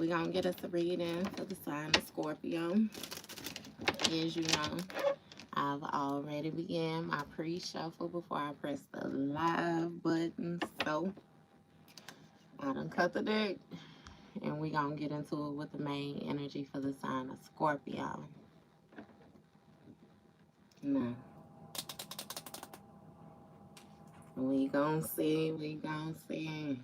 we're going to get us a reading for the sign of Scorpio. As you know, I've already began my pre-shuffle before I press the live button. So, I done cut the deck. And we're going to get into it with the main energy for the sign of Scorpio. Now, we going to see.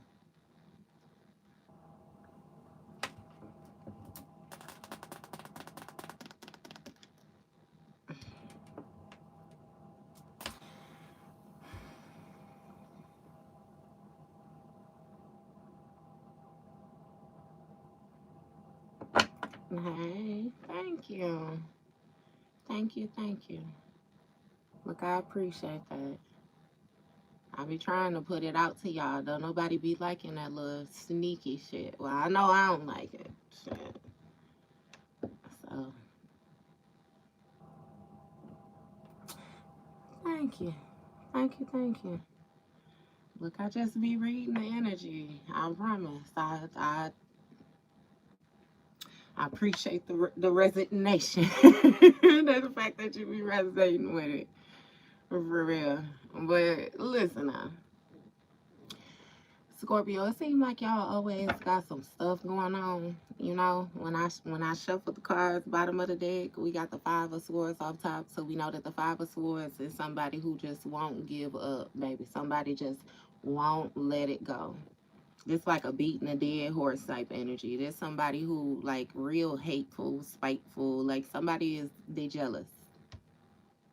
Hey, thank you. Thank you. Look, I appreciate that. I be trying to put it out to y'all. Don't nobody be liking that little sneaky shit. Well, I know I don't like it. Shit. So, thank you. Thank you. Look, I just be reading the energy. I promise. I appreciate the resignation. The fact that you be resonating with it. For real. But listen now. Scorpio, it seems like y'all always got some stuff going on. You know, when I shuffle the cards, bottom of the deck, we got the Five of Swords off top. So we know that the Five of Swords is somebody who just won't give up, baby. Somebody just won't let it go. It's like a beating a dead horse type energy. There's somebody who like real hateful, spiteful, like they jealous.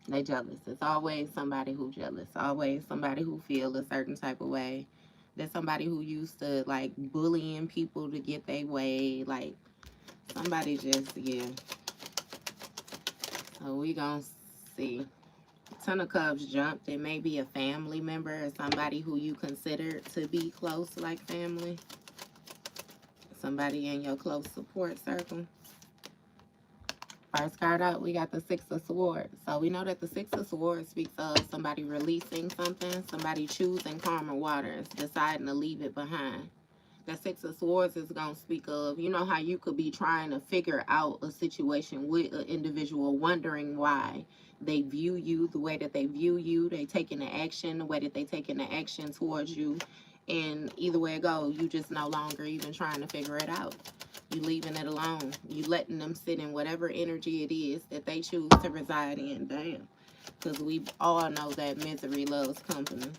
They jealous. It's always somebody who jealous. Always somebody who feel a certain type of way. There's somebody who used to like bullying people to get their way. Like somebody just, yeah. So we gonna see. Ten of Cups jumped. It may be a family member or somebody who you consider to be close, like family. Somebody in your close support circle. First card out, we got the Six of Swords. So we know that the Six of Swords speaks of somebody releasing something, somebody choosing calmer waters, deciding to leave it behind. The Six of Swords is going to speak of, you know how you could be trying to figure out a situation with an individual, wondering why they view you the way that they view you, they taking the action the way that they taking the action towards you. And either way it go, you just no longer even trying to figure it out. You leaving it alone. You letting them sit in whatever energy it is that they choose to reside in. Damn. Because we all know that misery loves company.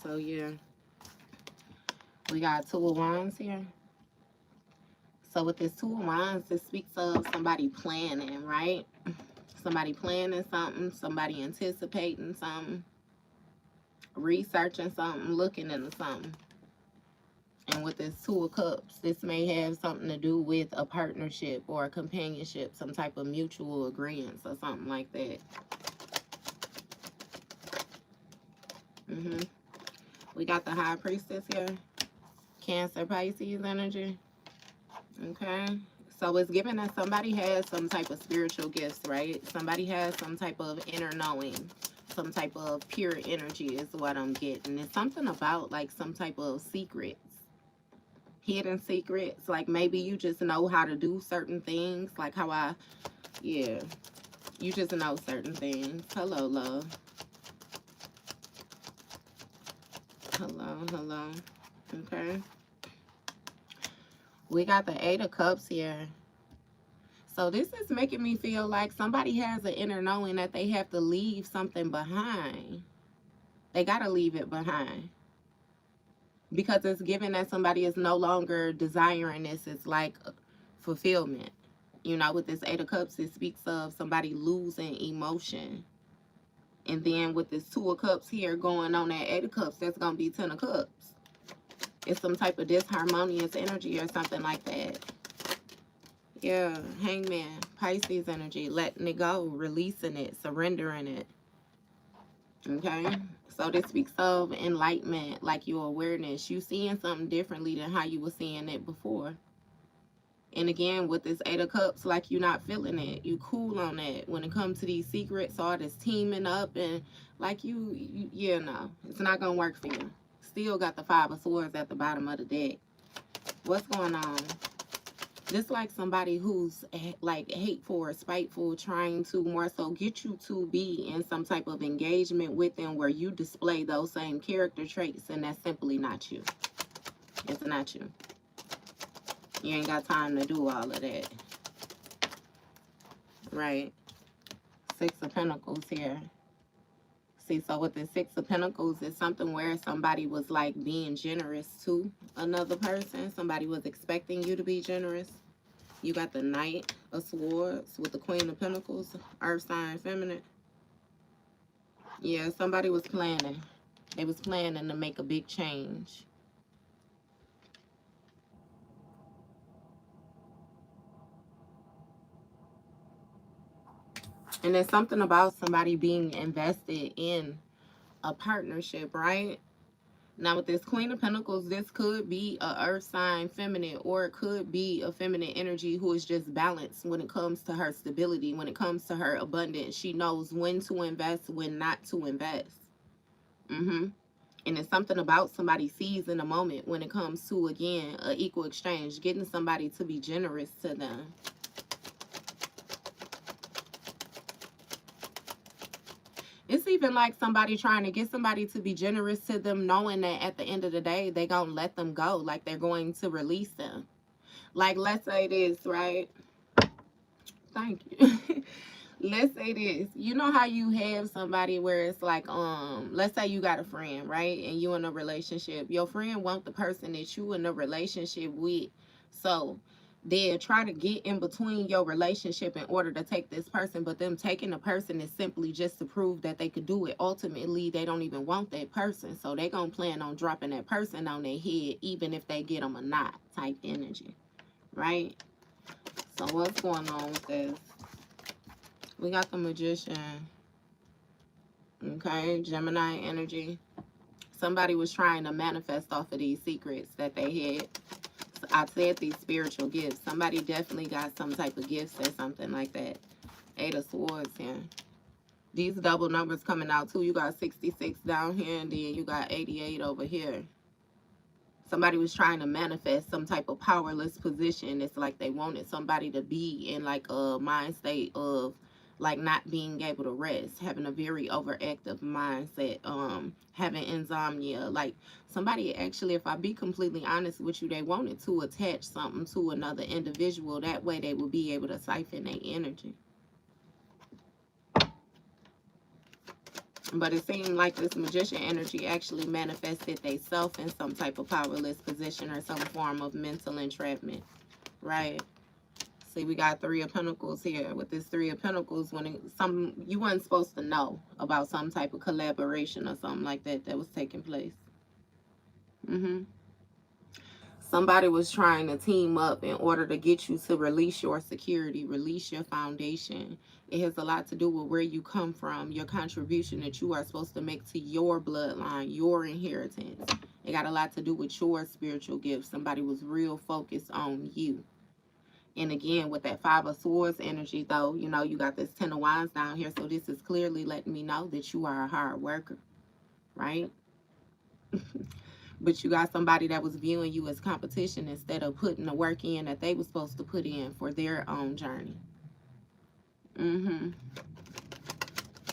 So, yeah. We got Two of Wands here. So, with this Two of Wands, it speaks of somebody planning, right? Somebody planning something. Somebody anticipating something. Researching something. Looking into something. And with this Two of Cups, this may have something to do with a partnership or a companionship, some type of mutual agreement or something like that. We got the High Priestess here. Cancer, Pisces energy. Okay. So it's given that somebody has some type of spiritual gifts, right? Somebody has some type of inner knowing. Some type of pure energy is what I'm getting. It's something about like some type of secrets. Hidden secrets, like maybe you just know how to do certain things, like how you just know certain things. Hello, love. Hello. Okay. We got the Eight of Cups here. So this is making me feel like somebody has an inner knowing that they have to leave something behind. They got to leave it behind. Because it's given that somebody is no longer desiring this. It's like fulfillment. You know, with this Eight of Cups, it speaks of somebody losing emotion. And then with this Two of Cups here going on that Eight of Cups, that's going to be Ten of Cups. It's some type of disharmonious energy or something like that. Yeah, Hangman, Pisces energy, letting it go, releasing it, surrendering it. Okay? So this speaks of enlightenment, like your awareness. You seeing something differently than how you were seeing it before. And again, with this Eight of Cups, like you're not feeling it. You cool on it. When it comes to these secrets, all this teaming up and like no, it's not going to work for you. Still got the Five of Swords at the bottom of the deck. What's going on? This like somebody who's like hateful or spiteful, trying to more so get you to be in some type of engagement with them where you display those same character traits, and that's simply not you. It's not you. You ain't got time to do all of that. Right? Six of Pentacles here. See, so with the Six of Pentacles, it's something where somebody was like being generous to another person. Somebody was expecting you to be generous. You got the Knight of Swords with the Queen of Pentacles, Earth sign, feminine. Yeah, somebody was planning. They was planning to make a big change. And there's something about somebody being invested in a partnership, right? Now with this Queen of Pentacles, this could be a earth sign feminine, or it could be a feminine energy who is just balanced when it comes to her stability, when it comes to her abundance. She knows when to invest, when not to invest. And it's something about somebody sees in a moment when it comes to, again, an equal exchange, getting somebody to be generous to them. It's even like somebody trying to get somebody to be generous to them, knowing that at the end of the day, they're going to let them go. Like they're going to release them. Like, let's say this, right? Thank you. Let's say this. You know how you have somebody where it's like, let's say you got a friend, right? And you in a relationship. Your friend want the person that you in a relationship with. So they'll try to get in between your relationship in order to take this person, but them taking the person is simply just to prove that they could do it. Ultimately, they don't even want that person. So they gonna plan on dropping that person on their head, even if they get them or not, type energy, right? So what's going on with this? We got the Magician. Okay, Gemini energy. Somebody was trying to manifest off of these secrets that they had. So I said these spiritual gifts. Somebody definitely got some type of gifts or something like that. Eight of Swords here. These double numbers coming out too. You got 66 down here, and then you got 88 over here. Somebody was trying to manifest some type of powerless position. It's like they wanted somebody to be in like a mind state of like not being able to rest, having a very overactive mindset, having insomnia. Like somebody actually, if I be completely honest with you, they wanted to attach something to another individual. That way they would be able to siphon their energy. But it seemed like this Magician energy actually manifested themselves in some type of powerless position or some form of mental entrapment, right? See, we got Three of Pentacles here. With this Three of Pentacles, when you weren't supposed to know about some type of collaboration or something like that that was taking place. Somebody was trying to team up in order to get you to release your security, release your foundation. It has a lot to do with where you come from, your contribution that you are supposed to make to your bloodline, your inheritance. It got a lot to do with your spiritual gifts. Somebody was real focused on you. And again, with that Five of Swords energy, though, you know, you got this Ten of Wands down here. So this is clearly letting me know that you are a hard worker, right? But you got somebody that was viewing you as competition instead of putting the work in that they were supposed to put in for their own journey.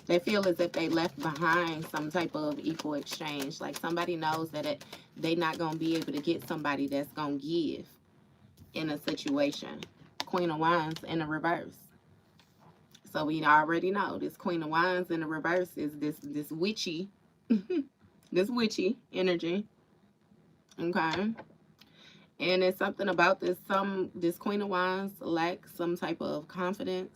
They feel as if they left behind some type of equal exchange. Like somebody knows that they're not going to be able to get somebody that's going to give in a situation. Queen of Wands in the reverse. So we already know this Queen of Wands in the reverse is this witchy, this witchy energy. Okay. And it's something about this Queen of Wands lacks some type of confidence.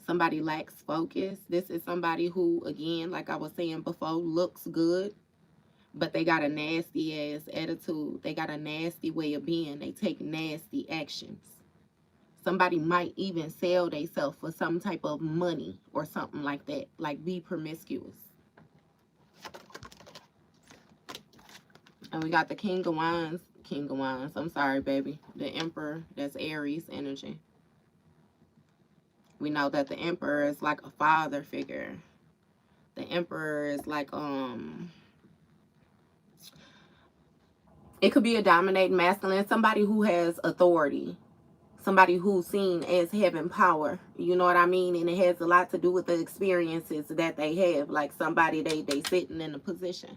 Somebody lacks focus. This is somebody who, again, like I was saying before, looks good, but they got a nasty ass attitude. They got a nasty way of being. They take nasty actions. Somebody might even sell themselves for some type of money or something like that. Like be promiscuous. And we got the King of Wands. King of Wands. I'm sorry, baby. The Emperor. That's Aries energy. We know that the Emperor is like a father figure. The Emperor is like It could be a dominating masculine, somebody who has authority, somebody who's seen as having power. You know what I mean? And it has a lot to do with the experiences that they have. Like somebody they sitting in a position.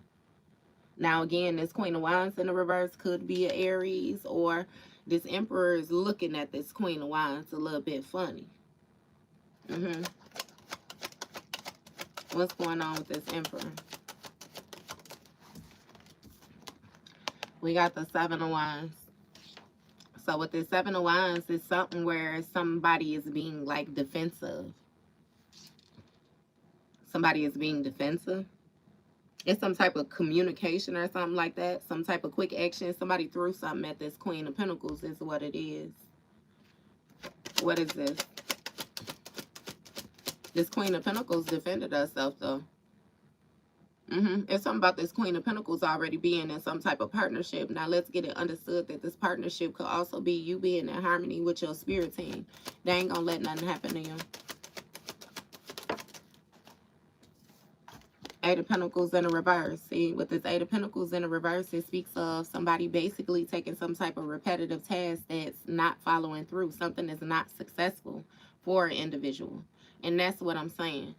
Now again, this Queen of Wands in the reverse could be an Aries, or this Emperor is looking at this Queen of Wands a little bit funny. What's going on with this Emperor? We got the Seven of Wands. So with this Seven of Wands, it's something where somebody is being like defensive. Somebody is being defensive. It's some type of communication or something like that. Some type of quick action. Somebody threw something at this Queen of Pentacles is what it is. What is this? This Queen of Pentacles defended herself though. It's something about this Queen of Pentacles already being in some type of partnership. Now let's get it understood that this partnership could also be you being in harmony with your spirit team. They ain't gonna let nothing happen to you. Eight of Pentacles in the reverse. See, with this Eight of Pentacles in the reverse, it speaks of somebody basically taking some type of repetitive task that's not following through. Something is not successful for an individual. And that's what I'm saying.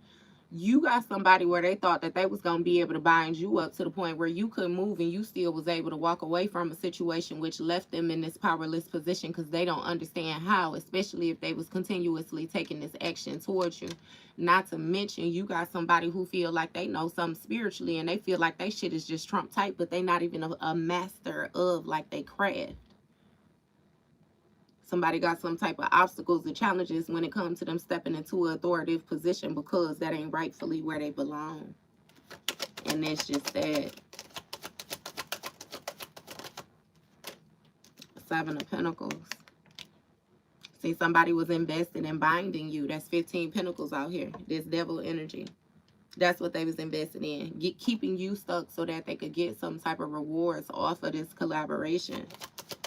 You got somebody where they thought that they was going to be able to bind you up to the point where you couldn't move, and you still was able to walk away from a situation which left them in this powerless position because they don't understand how, especially if they was continuously taking this action towards you. Not to mention, you got somebody who feel like they know something spiritually and they feel like they shit is just Trump type, but they not even a master of like they craft. Somebody got some type of obstacles and challenges when it comes to them stepping into an authoritative position because that ain't rightfully where they belong. And that's just that. Seven of Pentacles. See, somebody was invested in binding you. That's 15 Pentacles out here. This devil energy. That's what they was invested in. Keeping you stuck so that they could get some type of rewards off of this collaboration.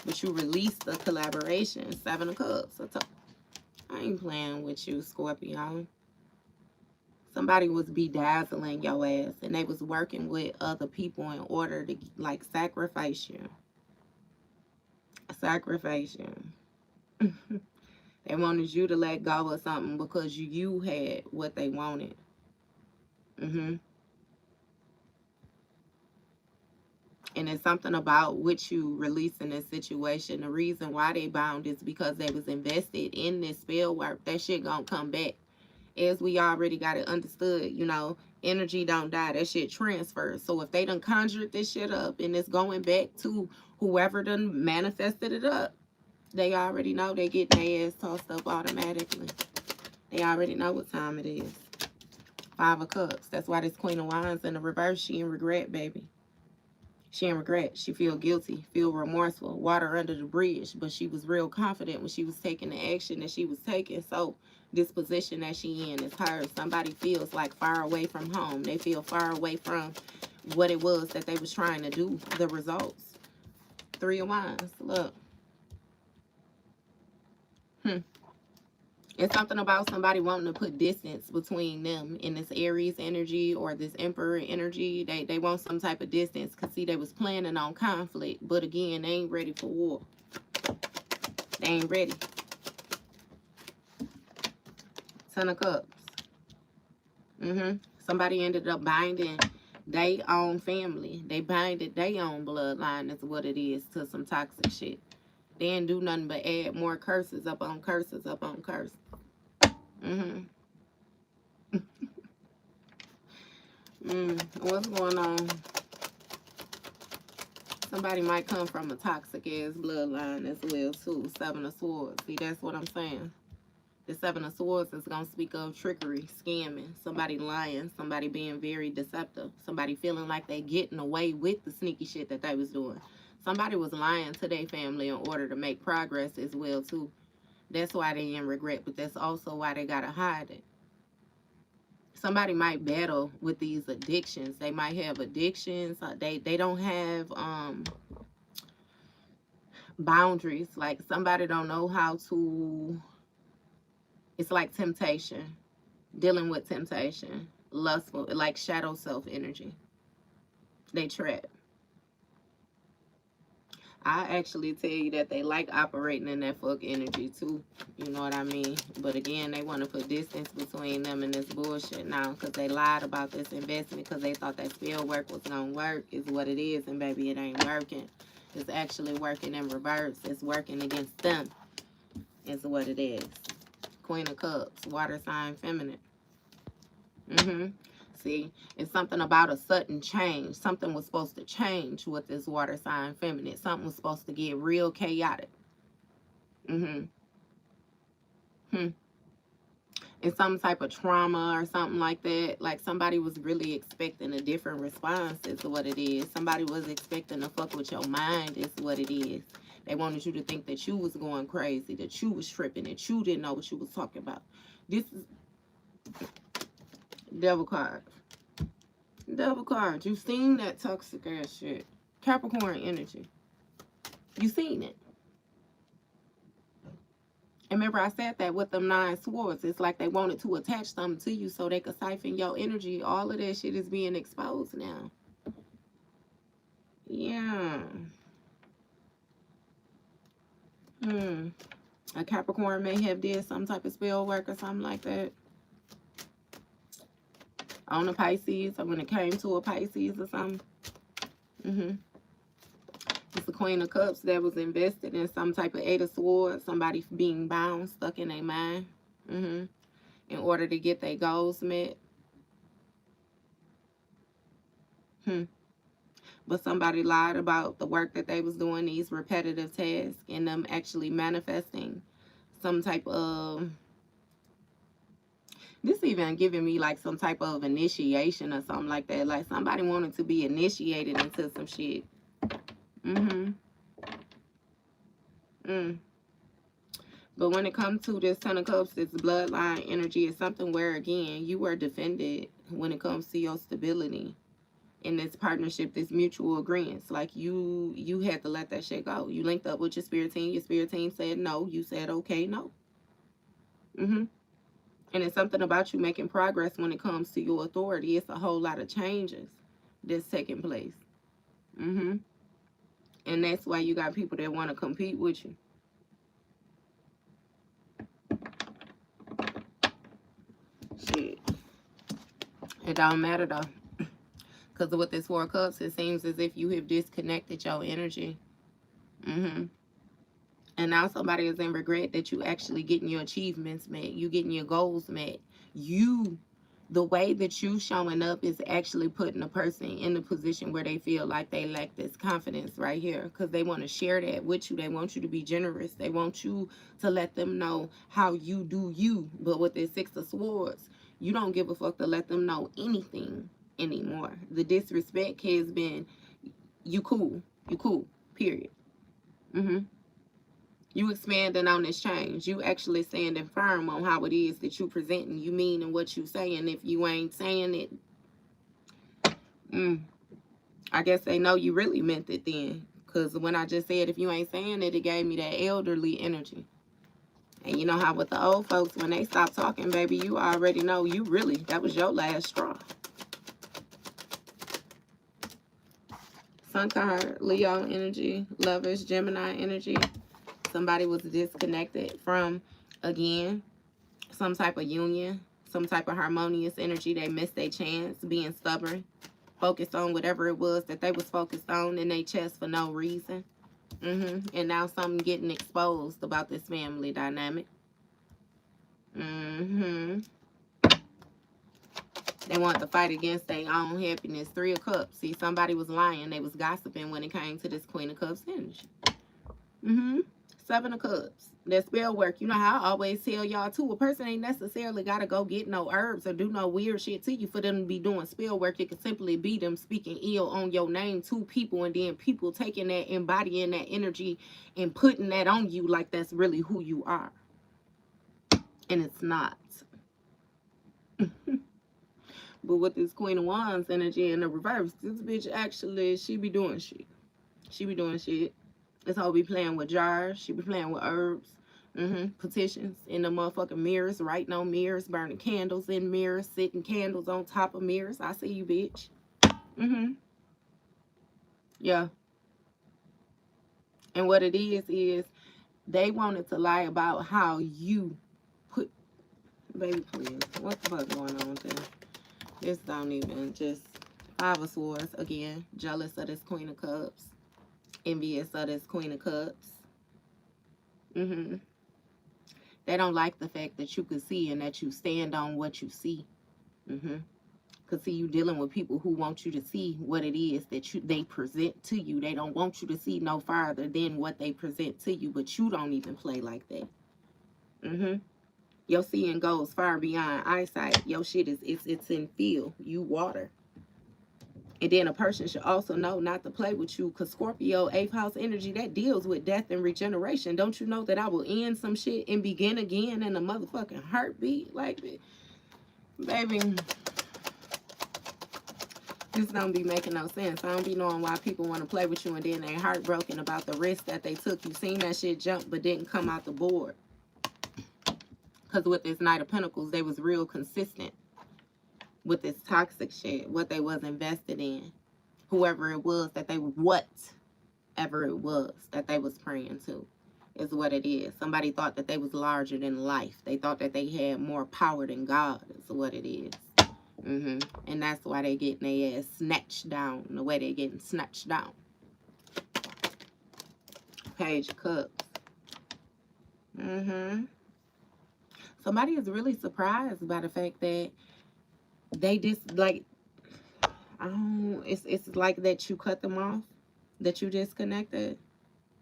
But you release the collaboration. Seven of Cups. I ain't playing with you, Scorpio. Somebody was bedazzling your ass, and they was working with other people in order to like sacrifice you. Sacrifice you. They wanted you to let go of something because you had what they wanted. And it's something about with you releasing this situation. The reason why they bound is because they was invested in this spell work. That shit gonna come back. As we already got it understood, you know, energy don't die. That shit transfers. So if they done conjured this shit up and it's going back to whoever done manifested it up, they already know they get their ass tossed up automatically. They already know what time it is. Five of Cups. That's why this Queen of Wands in the reverse, she in regret, baby. She in regret. She feel guilty, feel remorseful, water under the bridge. But she was real confident when she was taking the action that she was taking. So this position that she in is hers. Somebody feels like far away from home. They feel far away from what it was that they was trying to do, the results. Three of Wands. Look. It's something about somebody wanting to put distance between them in this Aries energy or this Emperor energy. They want some type of distance because, see, they was planning on conflict. But, again, they ain't ready for war. They ain't ready. Ten of Cups. Somebody ended up binding their own family. They binded their own bloodline is what it is to some toxic shit. They didn't do nothing but add more curses up on curses up on curses. What's going on? Somebody might come from a toxic ass bloodline as well too. Seven of Swords. See, that's what I'm saying. The Seven of Swords is going to speak of trickery, scamming, somebody lying, somebody being very deceptive, somebody feeling like they getting away with the sneaky shit that they was doing. Somebody was lying to their family in order to make progress as well too. That's why they in regret, but that's also why they got to hide it. Somebody might battle with these addictions. They might have addictions. They don't have boundaries. Like somebody don't know how to. It's like temptation, dealing with temptation, lustful, like shadow self energy. They trap. I actually tell you that they like operating in that fuck energy too. You know what I mean? But again, they want to put distance between them and this bullshit now because they lied about this investment because they thought that spell work was going to work is what it is. And baby, it ain't working. It's actually working in reverse. It's working against them is what it is. Queen of Cups, water sign, feminine. See, it's something about a sudden change. Something was supposed to change with this water sign feminine. Something was supposed to get real chaotic. And some type of trauma or something like that. Like somebody was really expecting a different response is what it is. Somebody was expecting to fuck with your mind is what it is. They wanted you to think that you was going crazy, that you was tripping, that you didn't know what you was talking about. This is Devil card. Devil card. You seen that toxic ass shit. Capricorn energy. You seen it. And remember I said that with them 9 swords. It's like they wanted to attach something to you so they could siphon your energy. All of that shit is being exposed now. Yeah. A Capricorn may have did some type of spell work or something like that. On a Pisces, or when it came to a Pisces or something. It's the Queen of Cups that was invested in some type of 8 of Swords. Somebody being bound, stuck in their mind. In order to get their goals met. But somebody lied about the work that they was doing, these repetitive tasks, and them actually manifesting some type of... This even giving me like some type of initiation or something like that. Like somebody wanted to be initiated into some shit. But when it comes to this 10 of Cups, this bloodline energy is something where, again, you were defended when it comes to your stability in this partnership, this mutual agreements. Like you had to let that shit go. You linked up with your spirit team. Your spirit team said no. You said, okay, no. And it's something about you making progress when it comes to your authority. It's a whole lot of changes that's taking place. And that's why you got people that want to compete with you. Shit. It don't matter though. Because with this 4 of Cups, it seems as if you have disconnected your energy. And now somebody is in regret that you actually getting your achievements met. You getting your goals met. The way that you showing up is actually putting a person in a position where they feel like they lack this confidence right here. Because they want to share that with you. They want you to be generous. They want you to let them know how you do you. But with this 6 of Swords, you don't give a fuck to let them know anything anymore. The disrespect has been, you cool, period. You expanding on this change. You actually standing firm on how it is that you presenting. You mean and what you saying. If you ain't saying it, I guess they know you really meant it then. Because when I just said if you ain't saying it, it gave me that elderly energy. And you know how with the old folks, when they stop talking, baby, you already know you really, that was your last straw. Sun card, Leo energy, Lovers, Gemini energy. Somebody was disconnected from, again, some type of union, some type of harmonious energy. They missed their chance, being stubborn, focused on whatever it was that they was focused on in their chest for no reason. And now something getting exposed about this family dynamic. They want to fight against their own happiness. 3 of Cups. See, somebody was lying. They was gossiping when it came to this Queen of Cups energy. 7 of Cups. That spell work. You know how I always tell y'all too, a person ain't necessarily got to go get no herbs or do no weird shit to you for them to be doing spell work. It could simply be them speaking ill on your name to people, and then people taking that, embodying that energy and putting that on you like that's really who you are. And it's not. But with this Queen of Wands energy in the reverse, this bitch actually, she be doing shit. This hoe be playing with jars. She be playing with herbs. Petitions in the motherfucking mirrors. Writing on mirrors. Burning candles in mirrors. Sitting candles on top of mirrors. I see you, bitch. Yeah. And what it is they wanted to lie about how you put, baby, please. What the fuck going on with this? This don't even, just Five of Swords. Again, jealous of this Queen of Cups. Envious of this Queen of Cups. They don't like the fact that you can see and that you stand on what you see. Because see, you dealing with people who want you to see what it is that they present to you. They don't want you to see no farther than what they present to you, but you don't even play like that. Your seeing goes far beyond eyesight. Your shit is, it's in feel. You water. And then a person should also know not to play with you, because Scorpio, 8th house energy, that deals with death and regeneration. Don't you know that I will end some shit and begin again in a motherfucking heartbeat? Like, baby, this don't be making no sense. I don't be knowing why people want to play with you and then they heartbroken about the risk that they took. You seen that shit jump but didn't come out the board. Because with this Knight of Pentacles, they was real consistent with this toxic shit, what they was invested in, whoever it was that they, whatever it was that they was praying to, is what it is. Somebody thought that they was larger than life. They thought that they had more power than God, is what it is. And that's why they getting their ass snatched down the way they getting snatched down. Page of Cups. Somebody is really surprised by the fact that they just, like, it's like that you cut them off, that you disconnected.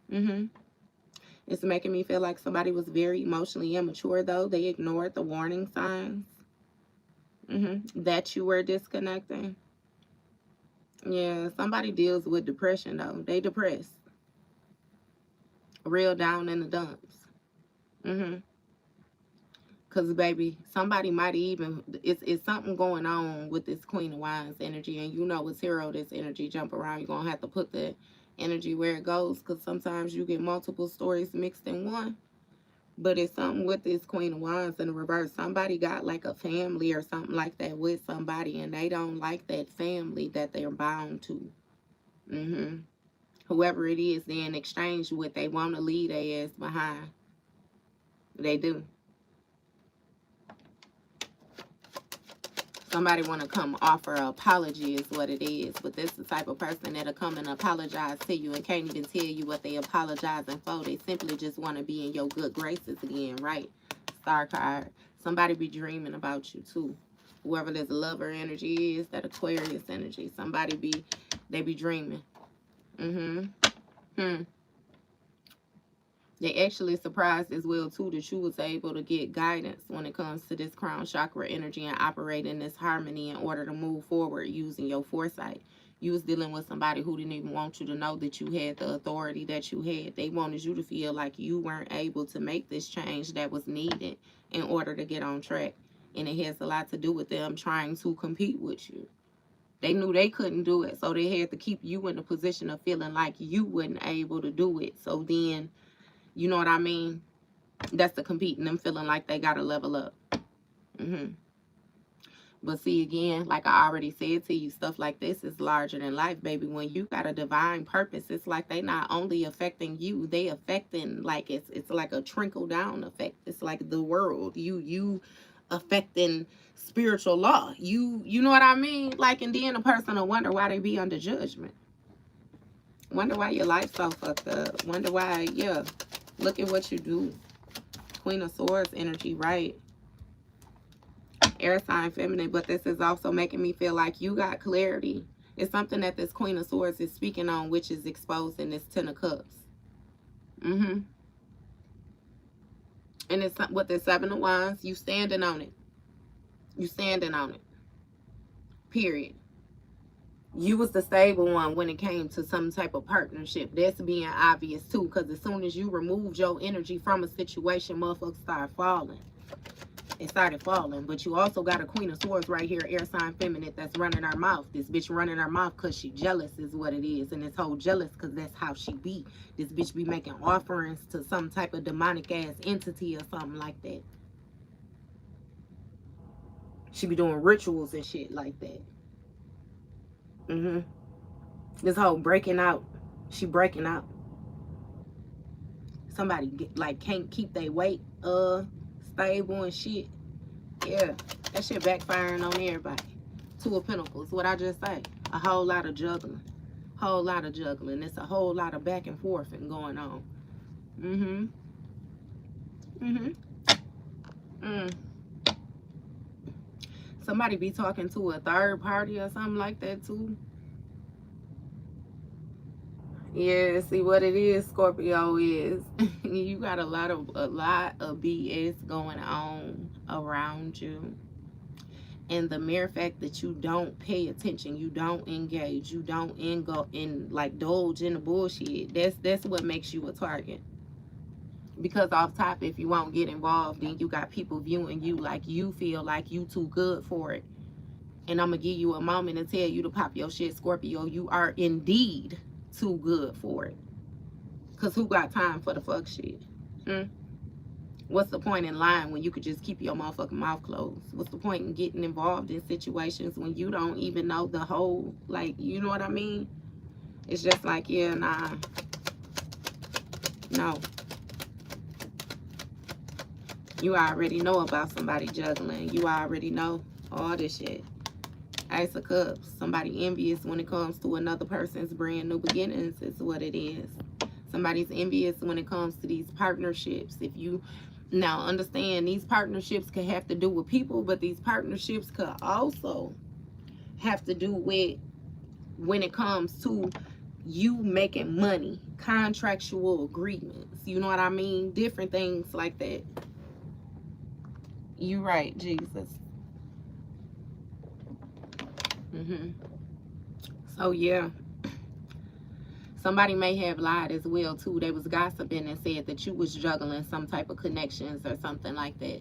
It's making me feel like somebody was very emotionally immature, though. They ignored the warning signs that you were disconnecting. Yeah, somebody deals with depression, though. They depressed. Real down in the dumps. Because, baby, somebody might even, it's something going on with this Queen of Wands energy. And you know, with zero, this energy jump around. You're going to have to put the energy where it goes. Because sometimes you get multiple stories mixed in one. But it's something with this Queen of Wands in the reverse. Somebody got like a family or something like that with somebody. And they don't like that family that they're bound to. Whoever it is they in exchange with, they want to leave their ass behind. They do. Somebody want to come offer an apology is what it is. But this is the type of person that'll come and apologize to you and can't even tell you what they apologizing for. They simply just want to be in your good graces again, right? Star card. Somebody be dreaming about you too. Whoever this lover energy is, that Aquarius energy. Somebody they be dreaming. They actually surprised as well, too, that you was able to get guidance when it comes to this crown chakra energy and operate in this harmony in order to move forward using your foresight. You was dealing with somebody who didn't even want you to know that you had the authority that you had. They wanted you to feel like you weren't able to make this change that was needed in order to get on track. And it has a lot to do with them trying to compete with you. They knew they couldn't do it, so they had to keep you in a position of feeling like you wasn't able to do it. So then, you know what I mean? That's the competing, them feeling like they got to level up. But see, again, like I already said to you, stuff like this is larger than life, baby. When you got a divine purpose, it's like they not only affecting you, they affecting, like, it's like a trickle down effect. It's like the world. You affecting spiritual law. You know what I mean? Like, and then a person will wonder why they be under judgment. Wonder why your life's so fucked up. Wonder why, yeah. Look at what you do. Queen of Swords energy, right? Air sign feminine, but this is also making me feel like you got clarity. It's something that this Queen of Swords is speaking on, which is exposed in this Ten of Cups. And it's with the Seven of Wands, you standing on it. You standing on it. Period. You was the stable one when it came to some type of partnership. That's being obvious too, because as soon as you removed your energy from a situation, motherfuckers start falling. It started falling. But you also got a Queen of Swords right here, air sign feminine, that's running her mouth. This bitch running her mouth because she jealous is what it is. And this whole jealous because that's how she be. This bitch be making offerings to some type of demonic ass entity or something like that. She be doing rituals and shit like that. This whole breaking out. She breaking out. Somebody like can't keep their weight stable and shit. Yeah, that shit backfiring on everybody. Two of Pentacles, what I just say. A whole lot of juggling. Whole lot of juggling. It's a whole lot of back and forth and going on. Somebody be talking to a third party or something like that too. Yeah, see what it is, Scorpio, is you got a lot of BS going on around you. And the mere fact that you don't pay attention, you don't engage, you don't like indulge in the bullshit, that's what makes you a target. Because off top, if you won't get involved, then you got people viewing you like you feel like you too good for it. And I'm gonna give you a moment and tell you to pop your shit, Scorpio. You are indeed too good for it. Cause who got time for the fuck shit? What's the point in lying when you could just keep your motherfucking mouth closed? What's the point in getting involved in situations when you don't even know the whole, like, you know what I mean? It's just like, yeah, nah. No. You already know about somebody juggling. You already know all this shit. Ace of Cups. Somebody envious when it comes to another person's brand new beginnings is what it is. Somebody's envious when it comes to these partnerships. If you now understand, these partnerships could have to do with people, but these partnerships could also have to do with when it comes to you making money, contractual agreements. You know what I mean? Different things like that. You right, Jesus. So yeah, somebody may have lied as well too. They was gossiping and said that you was juggling some type of connections or something like that.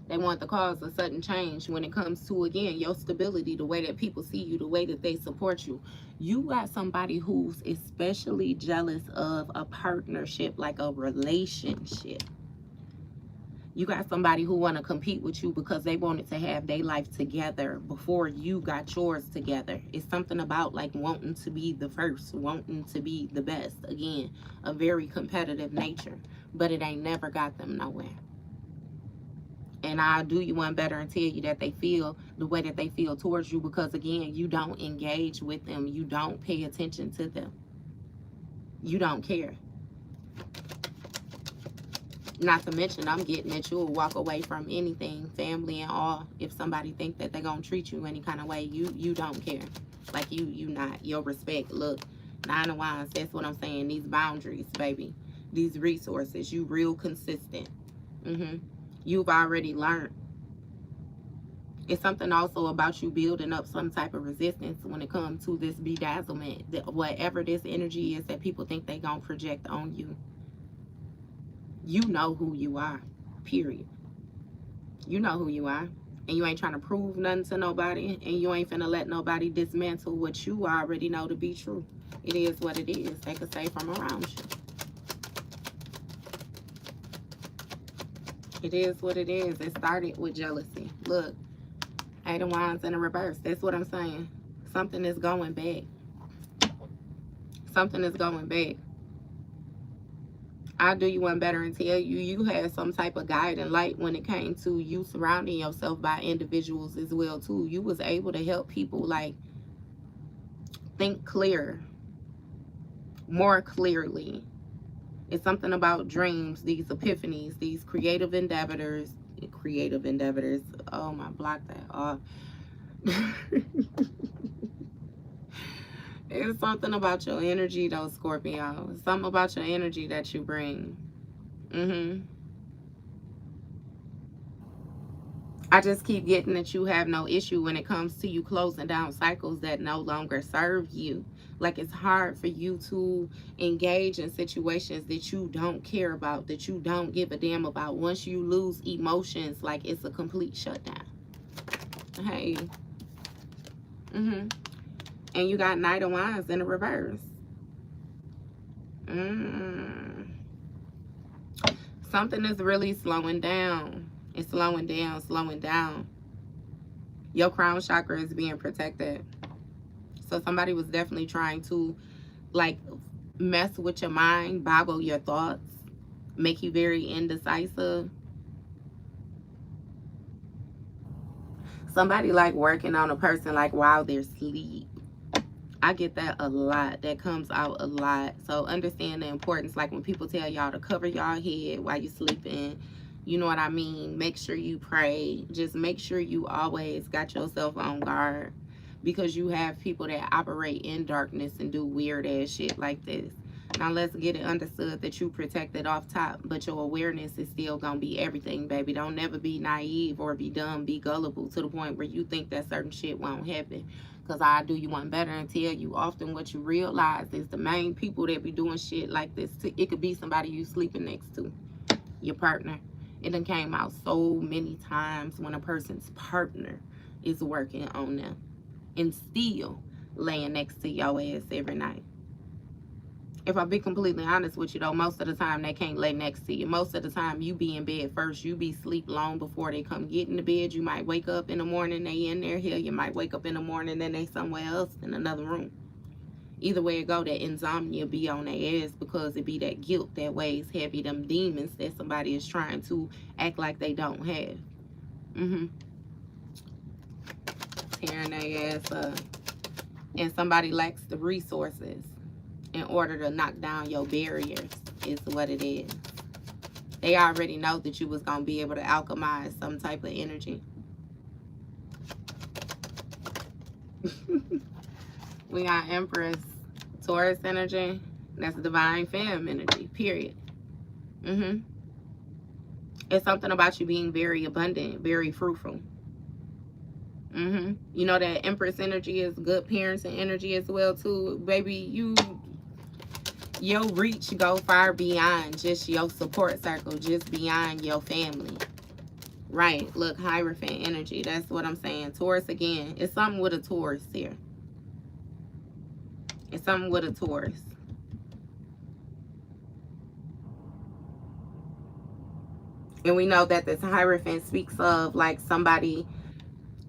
They want to cause a sudden change when it comes to, again, your stability, the way that people see you, the way that they support you. You got somebody who's especially jealous of a partnership, like a relationship. You got somebody who want to compete with you because they wanted to have their life together before you got yours together. It's something about like wanting to be the first, wanting to be the best. Again, a very competitive nature, but it ain't never got them nowhere. And I'll do you one better and tell you that they feel the way that they feel towards you because, again, you don't engage with them. You don't pay attention to them. You don't care. Not to mention, I'm getting that you'll walk away from anything, family and all, if somebody think that they're going to treat you any kind of way. You don't care. Like, you not. Your respect. Look, 9 of Wands, that's what I'm saying. These boundaries, baby. These resources. You real consistent. You've already learned. It's something also about you building up some type of resistance when it comes to this bedazzlement. Whatever this energy is that people think they going to project on you. You know who you are, period. You know who you are. And you ain't trying to prove nothing to nobody. And you ain't finna let nobody dismantle what you already know to be true. It is what it is. They could say from around you. It is what it is. It started with jealousy. Look, 8 of Wands in the reverse. That's what I'm saying. Something is going back. Something is going back. I'll do you one better and tell you, you had some type of guiding light when it came to you surrounding yourself by individuals as well too. You was able to help people like think clear, more clearly. It's something about dreams, these epiphanies, these creative endeavors. Oh my, block that off. It's something about your energy though, Scorpio. Something about your energy that you bring. I just keep getting that you have no issue when it comes to you closing down cycles that no longer serve you. Like, it's hard for you to engage in situations that you don't care about, that you don't give a damn about. Once you lose emotions, like, it's a complete shutdown. Hey. And you got Knight of Wands in the reverse. Something is really slowing down. It's slowing down, slowing down. Your crown chakra is being protected. So somebody was definitely trying to, like, mess with your mind, boggle your thoughts, make you very indecisive. Somebody like working on a person like while they're asleep. I get that a lot. That comes out a lot. So understand the importance. Like when people tell y'all to cover y'all head while you sleeping, you know what I mean? Make sure you pray. Just make sure you always got yourself on guard, because you have people that operate in darkness and do weird ass shit like this. Now let's get it understood that you protected off top, but your awareness is still gonna be everything, baby. Don't never be naive or be dumb, be gullible to the point where you think that certain shit won't happen. Because I do you one better and tell you often what you realize is the main people that be doing shit like this. It could be somebody you sleeping next to, your partner. It done came out so many times when a person's partner is working on them and still laying next to your ass every night. If I be completely honest with you though, most of the time they can't lay next to you. Most of the time you be in bed first. You be sleep long before they come get in the bed. You might wake up in the morning, they in there. Hell, you might wake up in the morning, then they somewhere else in another room. Either way it go, that insomnia be on their ass because it be that guilt that weighs heavy, them demons that somebody is trying to act like they don't have. Tearing their ass up. And somebody lacks the resources in order to knock down your barriers is what it is. They already know that you was going to be able to alchemize some type of energy. We got Empress, Taurus energy. That's divine femme energy, period. It's something about you being very abundant, very fruitful. You know that Empress energy is good parenting energy as well too. Baby, your reach go far beyond just your support circle, just beyond your family. Right, look, Hierophant energy, that's what I'm saying. Taurus again, it's something with a Taurus here. It's something with a Taurus. And we know that this Hierophant speaks of like somebody,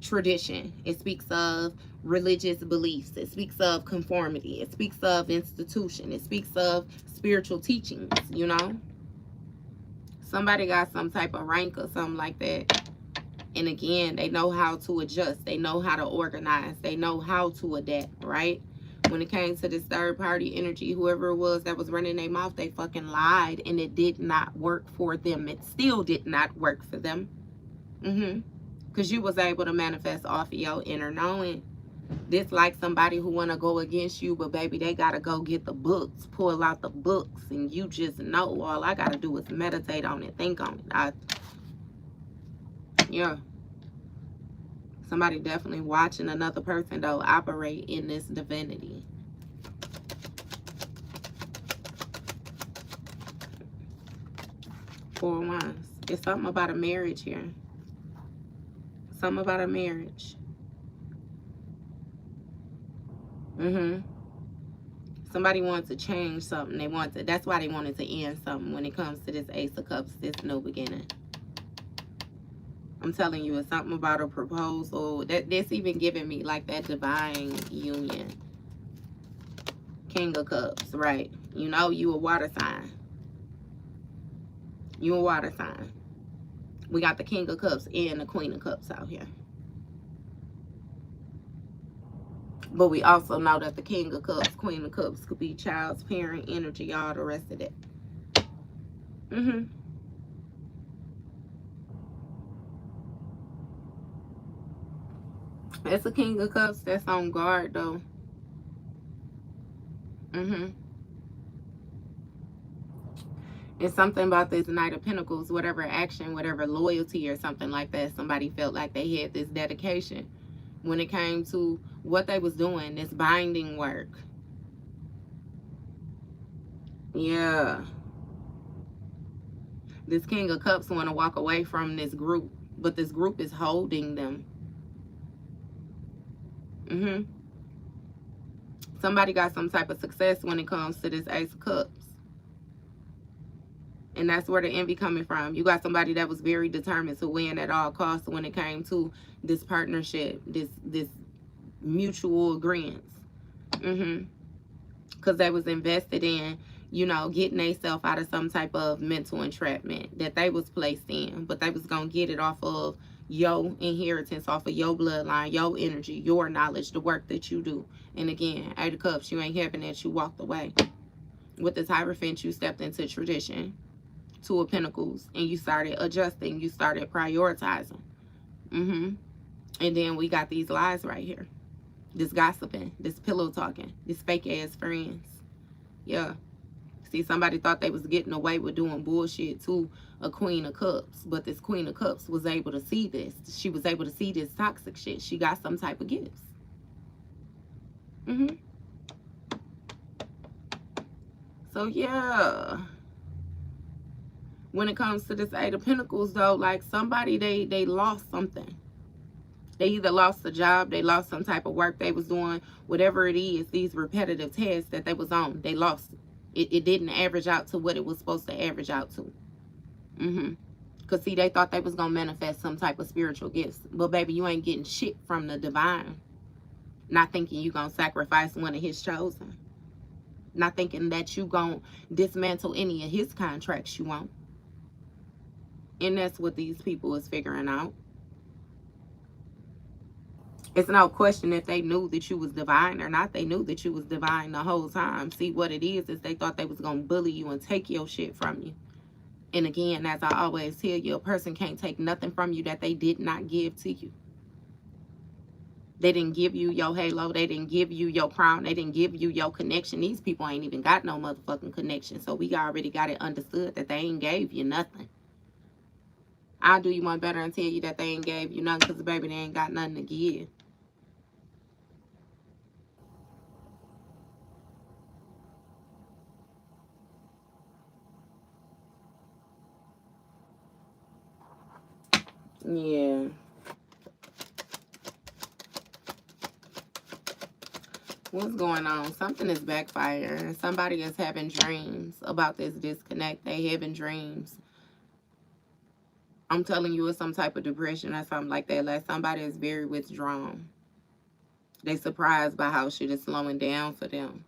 tradition. It speaks of religious beliefs. It speaks of conformity. It speaks of institution. It speaks of spiritual teachings, you know. Somebody got some type of rank or something like that. And again, they know how to adjust. They know how to organize. They know how to adapt, right? When it came to this third party energy, whoever it was that was running their mouth, they fucking lied and it did not work for them. It still did not work for them. Because you was able to manifest off of your inner knowing. This like somebody who want to go against you, but baby, they got to go get the books, pull out the books, and you just know all I got to do is meditate on it, think on it. Yeah. Somebody definitely watching another person, though, operate in this divinity. Four of Wands. It's something about a marriage here. Something about a marriage. Somebody wants to change something. That's why they wanted to end something when it comes to this Ace of Cups, this new beginning. I'm telling you, it's something about a proposal. That's even giving me like that divine union. King of Cups, right? You know, you a water sign. You a water sign. We got the King of Cups and the Queen of Cups out here. But we also know that the King of Cups, Queen of Cups could be child's parent energy, all the rest of it. It's a King of Cups that's on guard, though. It's something about this Knight of Pentacles, whatever action, whatever loyalty or something like that. Somebody felt like they had this dedication when it came to what they was doing, this binding work. Yeah. This King of Cups want to walk away from this group, but this group is holding them. Somebody got some type of success when it comes to this Ace of Cups. And that's where the envy coming from. You got somebody that was very determined to win at all costs when it came to this partnership, this mutual agreement. because they was invested in, you know, getting themselves out of some type of mental entrapment that they was placed in, but they was gonna get it off of your inheritance, off of your bloodline, your energy, your knowledge, the work that you do. And again, Eight of Cups, you ain't having that, you walked away. With the Hierophant, you stepped into tradition. Two of Pentacles, and you started adjusting, you started prioritizing. And then we got these lies right here, this gossiping, this pillow talking, this fake ass friends. Yeah. See, somebody thought they was getting away with doing bullshit to a Queen of Cups, but this Queen of Cups was able to see this. She was able to see this toxic shit. She got some type of gifts. So yeah, when it comes to this Eight of Pentacles though, like somebody, they lost something. They either lost a job, they lost some type of work they was doing, whatever it is, these repetitive tasks that they was on, they lost it. It didn't average out to what it was supposed to average out to. Because see, they thought they was going to manifest some type of spiritual gifts. But baby, you ain't getting shit from the divine. Not thinking you going to sacrifice one of his chosen. Not thinking that you going to dismantle any of his contracts you want. And that's what these people is figuring out. It's no question if they knew that you was divine or not. They knew that you was divine the whole time. See, what it is they thought they was going to bully you and take your shit from you. And again, as I always tell you, a person can't take nothing from you that they did not give to you. They didn't give you your halo. They didn't give you your crown. They didn't give you your connection. These people ain't even got no motherfucking connection. So we already got it understood that they ain't gave you nothing. I'll do you one better and tell you that they ain't gave you nothing because, baby, they ain't got nothing to give. Yeah. What's going on? Something is backfiring. Somebody is having dreams about this disconnect. They having dreams. I'm telling you, it's some type of depression or something like that. Like somebody is very withdrawn. They surprised by how shit is slowing down for them.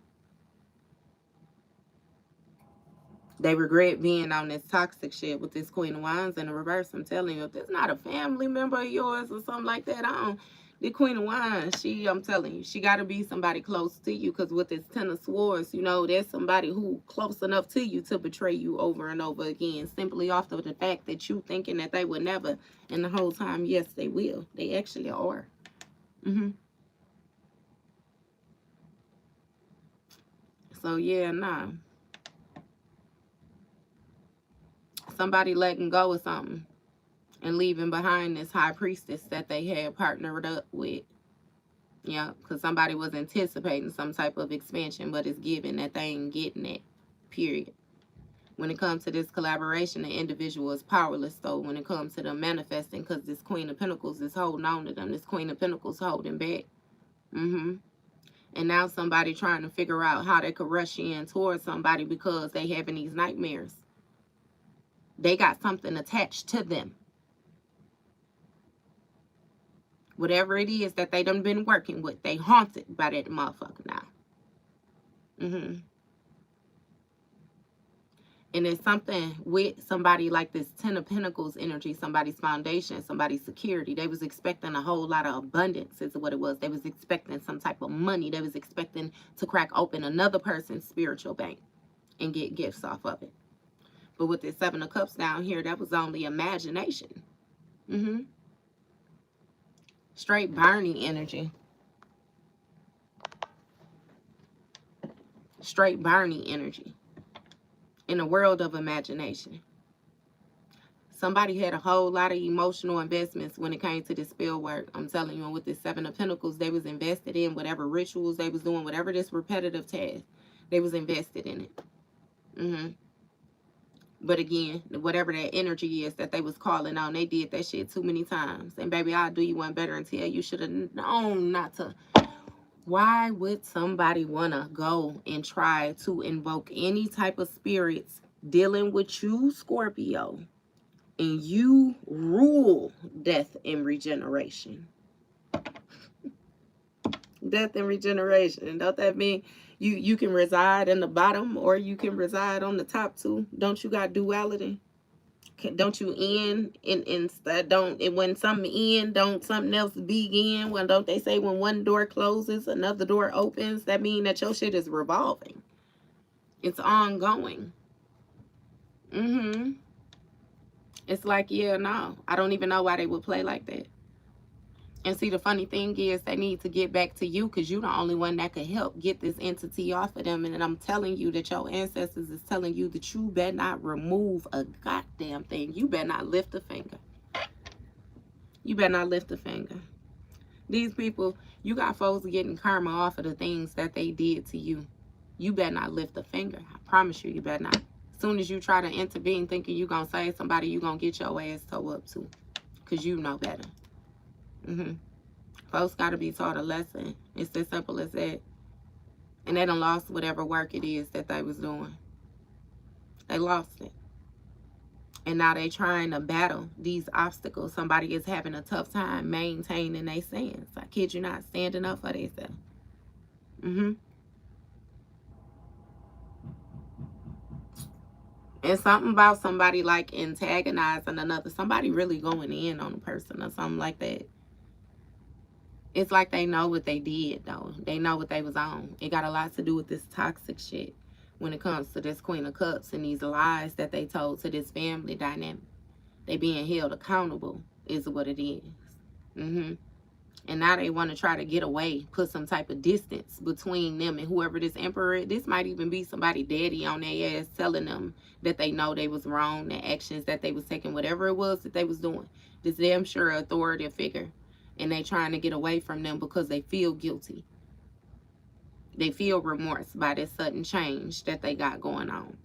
They regret being on this toxic shit with this Queen of Wands in the reverse. I'm telling you, if it's not a family member of yours or something like that, the Queen of Wands, I'm telling you, she got to be somebody close to you, because with this Ten of Swords, you know, there's somebody who close enough to you to betray you over and over again, simply off of the fact that you thinking that they would never, and the whole time, yes, they will. They actually are. So, yeah, nah. Somebody letting go of something and leaving behind this high priestess that they had partnered up with. Yeah, because somebody was anticipating some type of expansion, but it's given that they ain't getting it, period. When it comes to this collaboration, the individual is powerless, though, when it comes to them manifesting, because this Queen of Pentacles is holding on to them. This Queen of Pentacles holding back. And now somebody trying to figure out how they could rush in towards somebody because they having these nightmares. They got something attached to them. Whatever it is that they done been working with, they haunted by that motherfucker now. And it's something with somebody like this Ten of Pentacles energy, somebody's foundation, somebody's security. They was expecting a whole lot of abundance is what it was. They was expecting some type of money. They was expecting to crack open another person's spiritual bank and get gifts off of it. But with this Seven of Cups down here, that was only imagination. Straight Barney energy. Straight Barney energy. In a world of imagination. Somebody had a whole lot of emotional investments when it came to this spell work. I'm telling you, with this Seven of Pentacles, they was invested in whatever rituals they was doing, whatever this repetitive task, they was invested in it. But again, whatever that energy is that they was calling on, they did that shit too many times. And baby, I'll do you one better and tell you should have known not to. Why would somebody want to go and try to invoke any type of spirits dealing with you, Scorpio, and you rule death and regeneration? Death and regeneration. Don't that mean you can reside in the bottom or you can reside on the top too? Don't you got duality? Don't you end in don't when something end, don't something else begin? Well, don't they say when one door closes, another door opens? That mean that your shit is revolving. It's ongoing. It's like, yeah, no. I don't even know why they would play like that. And see, the funny thing is they need to get back to you because you're the only one that could help get this entity off of them. And I'm telling you that your ancestors is telling you that you better not remove a goddamn thing. You better not lift a finger. You better not lift a finger. These people, you got folks getting karma off of the things that they did to you. You better not lift a finger. I promise you, you better not. As soon as you try to intervene thinking you're going to save somebody, you're going to get your ass toe up too. Because you know better. Folks got to be taught a lesson. It's as simple as that. And they done lost whatever work it is that they was doing. They lost it. And now they trying to battle these obstacles. Somebody is having a tough time maintaining their stance. I kid you not, standing up for themselves. And something about somebody like antagonizing another, somebody really going in on a person or something like that. It's like they know what they did, though. They know what they was on. It got a lot to do with this toxic shit when it comes to this Queen of Cups and these lies that they told to this family dynamic. They being held accountable is what it is. And now they want to try to get away, put some type of distance between them and whoever this emperor. This might even be somebody daddy on their ass telling them that they know they was wrong, the actions that they was taking, whatever it was that they was doing. This damn sure authority figure. And they trying to get away from them because they feel guilty. They feel remorse by this sudden change that they got going on.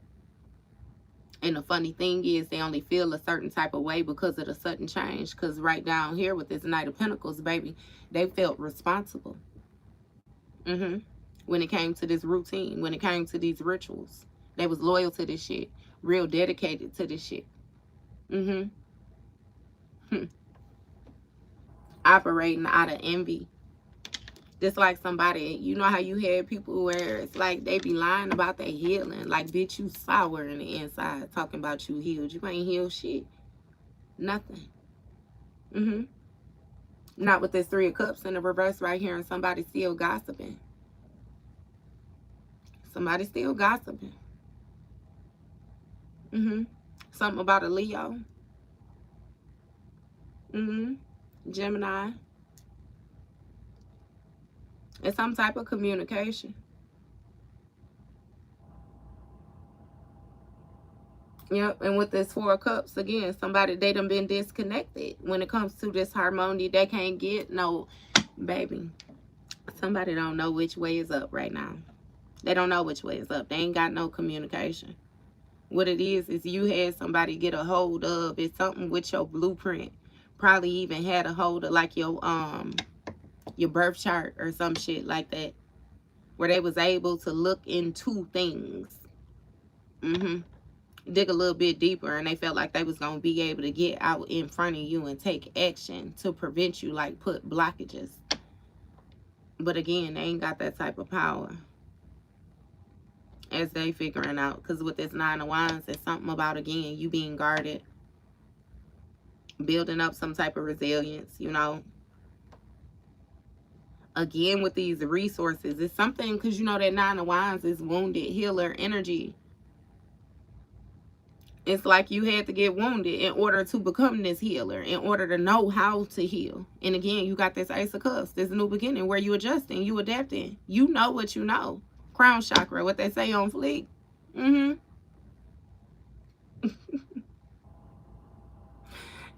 And the funny thing is they only feel a certain type of way because of the sudden change. Because right down here with this Knight of Pentacles, baby, they felt responsible. When it came to this routine, when it came to these rituals. They was loyal to this shit. Real dedicated to this shit. Operating out of envy. Just like somebody, you know how you had people where it's like they be lying about their healing. Like, bitch, you sour in the inside talking about you healed. You ain't healed shit. Nothing. Not with this Three of Cups in the reverse right here and somebody still gossiping. Somebody still gossiping. Something about a Leo. Gemini. It's some type of communication. Yep, and with this Four of Cups, again, somebody, they done been disconnected. When it comes to this harmony, they can't get no, baby. Somebody don't know which way is up right now. They don't know which way is up. They ain't got no communication. What it is you had somebody get a hold of. It's something with your blueprint. Probably even had a hold of like your birth chart or some shit like that. Where they was able to look into things. Dig a little bit deeper and they felt like they was going to be able to get out in front of you and take action to prevent you, like put blockages. But again, they ain't got that type of power as they figuring out. Because with this Nine of Wands, it's something about, again, you being guarded. Building up some type of resilience, you know. Again, with these resources, it's something, because you know that Nine of Wands is wounded healer energy. It's like you had to get wounded in order to become this healer, in order to know how to heal. And again, you got this Ace of Cups, this new beginning where you adjusting, you adapting. You know what you know. Crown chakra, what they say on fleek.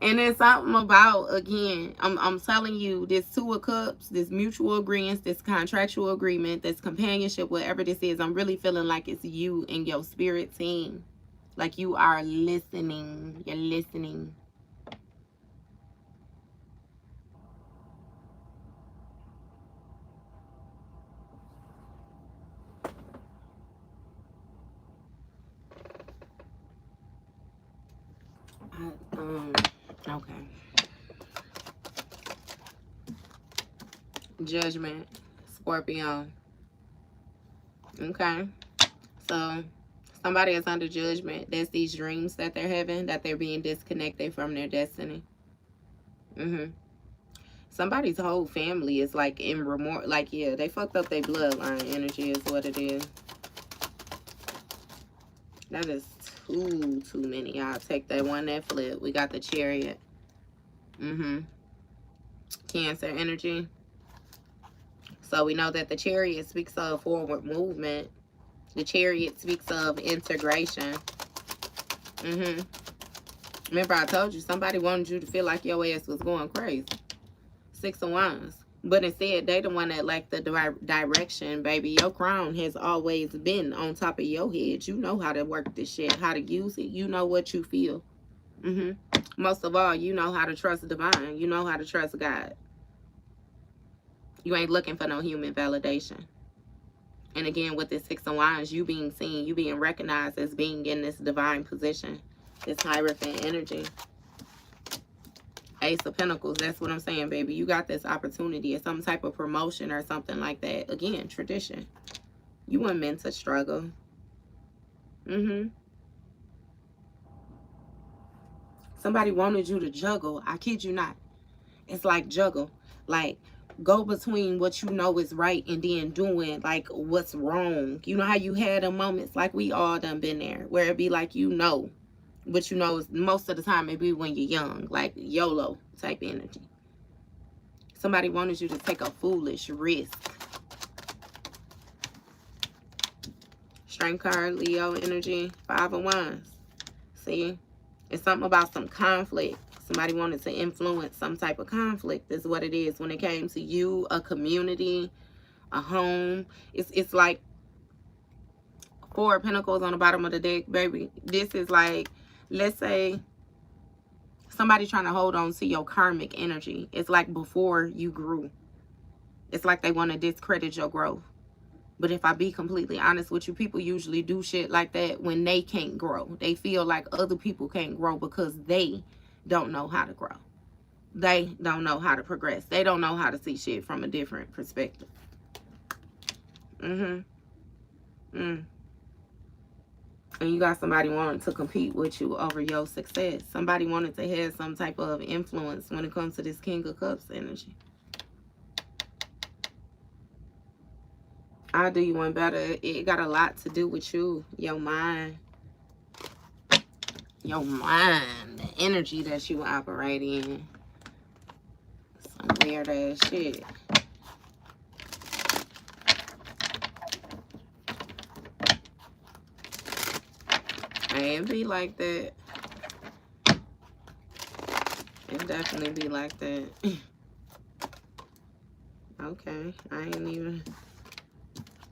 And it's something about, again, I'm telling you, this Two of Cups, this mutual agreement, this contractual agreement, this companionship, whatever this is, I'm really feeling like it's you and your spirit team. Like you are listening. You're listening. Okay. Judgment. Scorpio. Okay. So somebody is under judgment. That's these dreams that they're having, that they're being disconnected from their destiny. Somebody's whole family is like in remorse. Like, yeah, they fucked up their bloodline energy is what it is. That is too many. I'll take that one that flip. We got the Chariot. Cancer energy. So we know that the Chariot speaks of forward movement. The Chariot speaks of integration. Remember I told you somebody wanted you to feel like your ass was going crazy. 6 of Wands. But instead, they the one that lacked the direction, baby. Your crown has always been on top of your head. You know how to work this shit, how to use it. You know what you feel. Most of all, you know how to trust divine. You know how to trust God. You ain't looking for no human validation. And again, with this 6 of Wands, you being seen, you being recognized as being in this divine position. This Hierophant energy. Ace of Pentacles, that's what I'm saying, baby. You got this opportunity or some type of promotion or something like that. Again, tradition. You weren't meant to struggle. Somebody wanted you to juggle. I kid you not. It's like juggle. Like, go between what you know is right and then doing, like, what's wrong. You know how you had them moments, like we all done been there, where it be like, you know. But you know, most of the time it be when you're young, like YOLO type energy. Somebody wanted you to take a foolish risk. Strength card, Leo energy, 5 of Wands. See, it's something about some conflict. Somebody wanted to influence some type of conflict is what it is when it came to you, a community, a home. It's like 4 of Pentacles on the bottom of the deck, baby. This is like, let's say somebody trying to hold on to your karmic energy. It's like before you grew. It's like they want to discredit your growth. But if I be completely honest with you, people usually do shit like that when they can't grow. They feel like other people can't grow because they don't know how to grow. They don't know how to progress. They don't know how to see shit from a different perspective. And you got somebody wanting to compete with you over your success. Somebody wanted to have some type of influence when it comes to this King of Cups energy. I'll do you one better. It got a lot to do with you, your mind. Your mind, the energy that you operate in. Some weird ass shit. It be like that. It definitely be like that. Okay, I ain't even...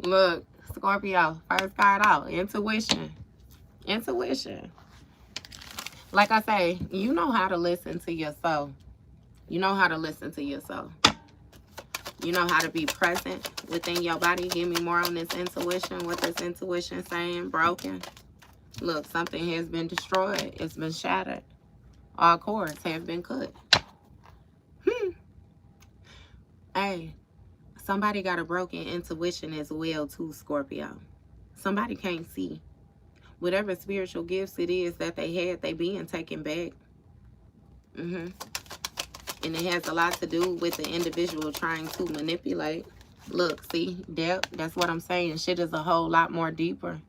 Look, Scorpio, first card out. Intuition. Intuition. Like I say, you know how to listen to your soul. You know how to listen to your soul. You know how to be present within your body. Give me more on this intuition. What this intuition saying? Broken. Look, something has been destroyed. It's been shattered. All cords have been cut. Hey, somebody got a broken intuition as well too, Scorpio. Somebody can't see. Whatever spiritual gifts it is that they had, they being taken back. And it has a lot to do with the individual trying to manipulate. Look, see, depth, that's what I'm saying. Shit is a whole lot more deeper.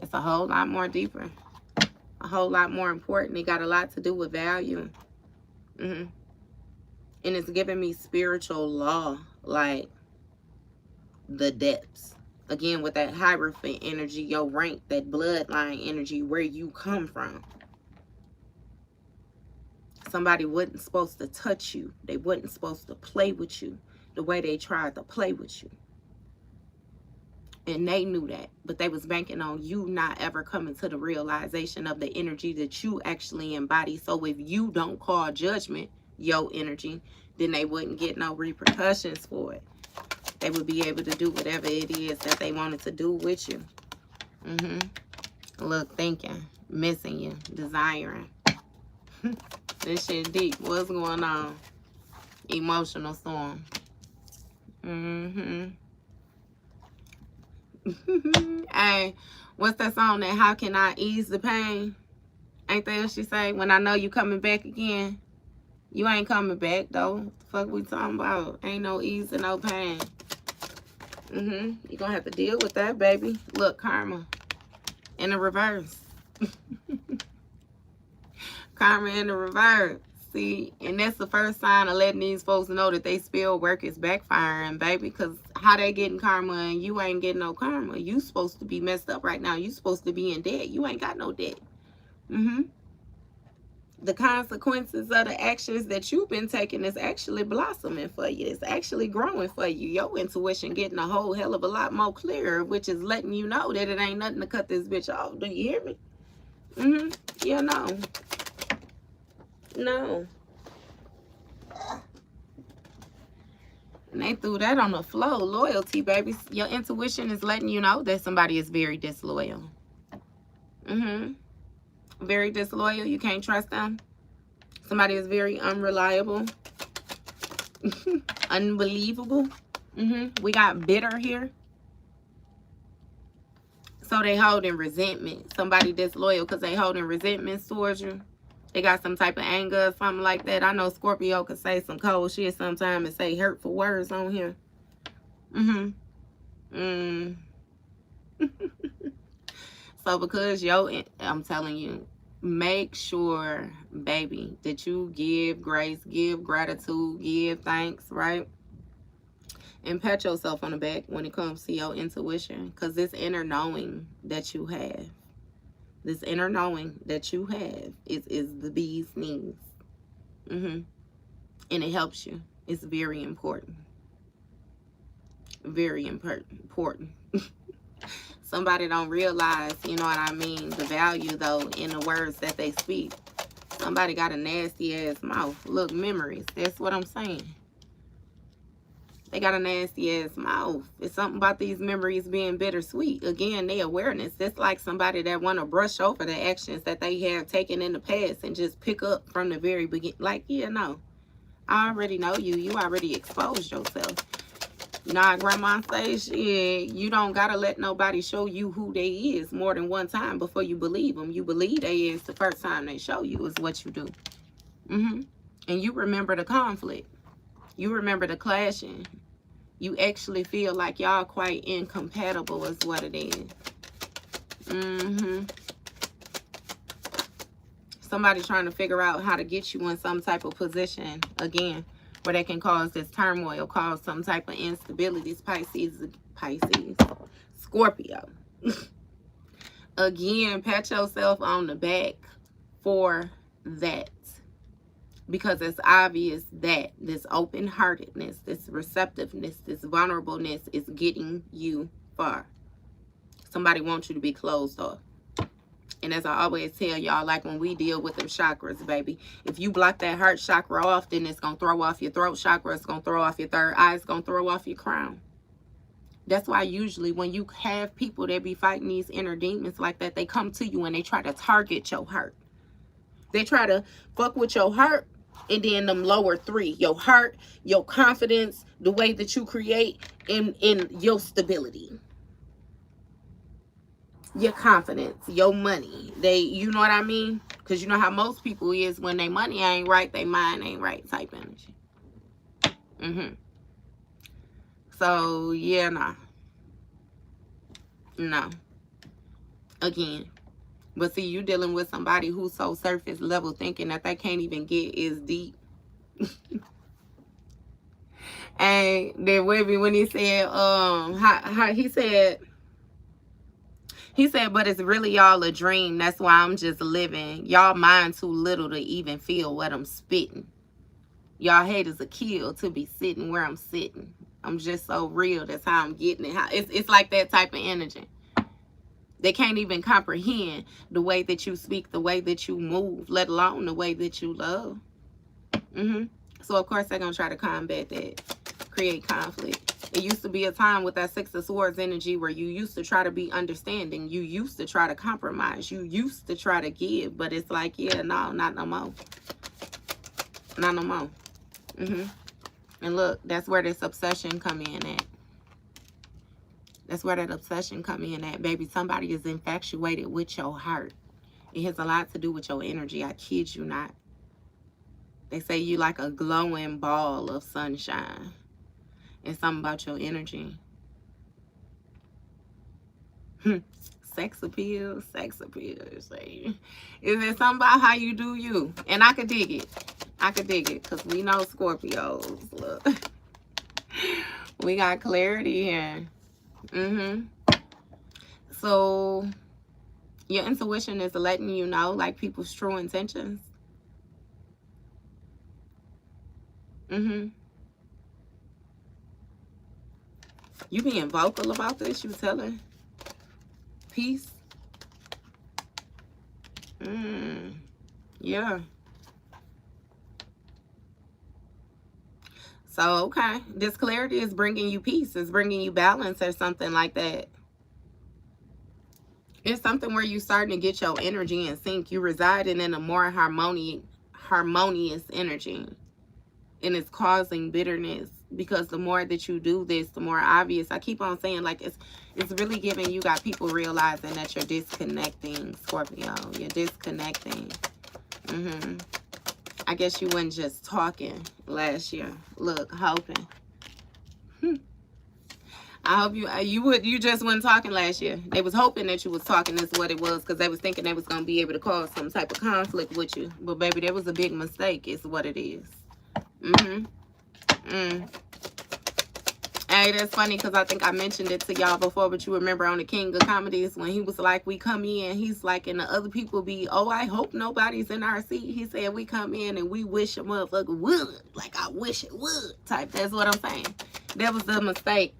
It's a whole lot more deeper. A whole lot more important. It got a lot to do with value. And it's giving me spiritual law, like the depths. Again, with that Hierophant energy, your rank, that bloodline energy, where you come from. Somebody wasn't supposed to touch you. They wasn't supposed to play with you the way they tried to play with you. And they knew that, but they was banking on you not ever coming to the realization of the energy that you actually embody. So if you don't call judgment your energy, then they wouldn't get no repercussions for it. They would be able to do whatever it is that they wanted to do with you. Look, thinking, missing you, desiring. This shit deep. What's going on? Emotional storm. Mm-hmm. Hey, what's that song that how can I ease the pain? Ain't that what she say? When I know you coming back again. You ain't coming back though. Fuck we talking about? Ain't no ease and no pain. You gonna have to deal with that, baby. Look, karma in the reverse. Karma in the reverse. See, and that's the first sign of letting these folks know that they spill work is backfiring, baby. Because how they getting karma and you ain't getting no karma? You supposed to be messed up right now. You supposed to be in debt. You ain't got no debt. The consequences of the actions that you've been taking is actually blossoming for you. It's actually growing for you. Your intuition getting a whole hell of a lot more clearer, which is letting you know that it ain't nothing to cut this bitch off. Do you hear me? Yeah, no. No. And they threw that on the floor. Loyalty, baby. Your intuition is letting you know that somebody is very disloyal. Very disloyal. You can't trust them. Somebody is very unreliable. Unbelievable. We got bitter here. So they holding resentment. Somebody disloyal because they holding resentments towards you. They got some type of anger or something like that. I know Scorpio could say some cold shit sometimes and say hurtful words on here. So because I'm telling you, make sure, baby, that you give grace, give gratitude, give thanks, right? And pat yourself on the back when it comes to your intuition. Because this inner knowing that you have, this inner knowing that you have is the bee's knees. And it helps you. It's very important. Very important. Somebody don't realize, you know what I mean, the value, though, in the words that they speak. Somebody got a nasty-ass mouth. Look, memories. That's what I'm saying. They got a nasty-ass mouth. It's something about these memories being bittersweet. Again, their awareness. It's like somebody that want to brush over the actions that they have taken in the past and just pick up from the very beginning. Like, yeah, no. I already know you. You already exposed yourself. You know how grandma says, shit, you don't got to let nobody show you who they is more than one time before you believe them. You believe they is the first time they show you is what you do. And you remember the conflict. You remember the clashing. You actually feel like y'all quite incompatible is what it is. Somebody trying to figure out how to get you in some type of position, again, where they can cause this turmoil, cause some type of instability. Pisces, Scorpio. Again, pat yourself on the back for that. Because it's obvious that this open-heartedness, this receptiveness, this vulnerableness is getting you far. Somebody wants you to be closed off. And as I always tell y'all, like when we deal with them chakras, baby, if you block that heart chakra off, then it's going to throw off your throat chakra. It's going to throw off your third eye. It's going to throw off your crown. That's why usually when you have people that be fighting these inner demons like that, they come to you and they try to target your heart. They try to fuck with your heart. And then them lower three, your heart, your confidence, the way that you create, in your stability. Your confidence, your money. You know what I mean? Because you know how most people is when their money ain't right, their mind ain't right type energy. So, yeah, nah. No. Again. But see, you dealing with somebody who's so surface level thinking that they can't even get is deep. And then when he said, he said, but it's really y'all a dream. That's why I'm just living. Y'all mind too little to even feel what I'm spitting. Y'all head is a kill to be sitting where I'm sitting. I'm just so real. That's how I'm getting it. It's like that type of energy. They can't even comprehend the way that you speak, the way that you move, let alone the way that you love. So, of course, they're going to try to combat that, create conflict. It used to be a time with that Six of Swords energy where you used to try to be understanding. You used to try to compromise. You used to try to give. But it's like, yeah, no, not no more. Not no more. And look, that's where this obsession come in at. That's where that obsession come in at, baby. Somebody is infatuated with your heart. It has a lot to do with your energy. I kid you not. They say you like a glowing ball of sunshine. It's something about your energy. Sex appeal, sex appeal. Say, is it something about how you do you? And I could dig it. I could dig it because we know Scorpios. Look, we got clarity here. So your intuition is letting you know like people's true intentions. You being vocal about this, you telling peace. Yeah. So, okay. This clarity is bringing you peace. It's bringing you balance or something like that. It's something where you're starting to get your energy in sync. You're residing in a more harmonious energy. And it's causing bitterness. Because the more that you do this, the more obvious. I keep on saying, like, it's really giving you got people realizing that you're disconnecting, Scorpio. You're disconnecting. I guess you wasn't just talking last year. Look, hoping. I hope you just wasn't talking last year. They was hoping that you was talking. Is what it was, because they was thinking they was gonna be able to cause some type of conflict with you. But baby, that was a big mistake. Is what it is. Hey, that's funny because I think I mentioned it to y'all before, but you remember on the King of Comedies when he was like, we come in, he's like, and the other people be, oh, I hope nobody's in our seat. He said, we come in and we wish a motherfucker would, like I wish it would type. That's what I'm saying. That was the mistake.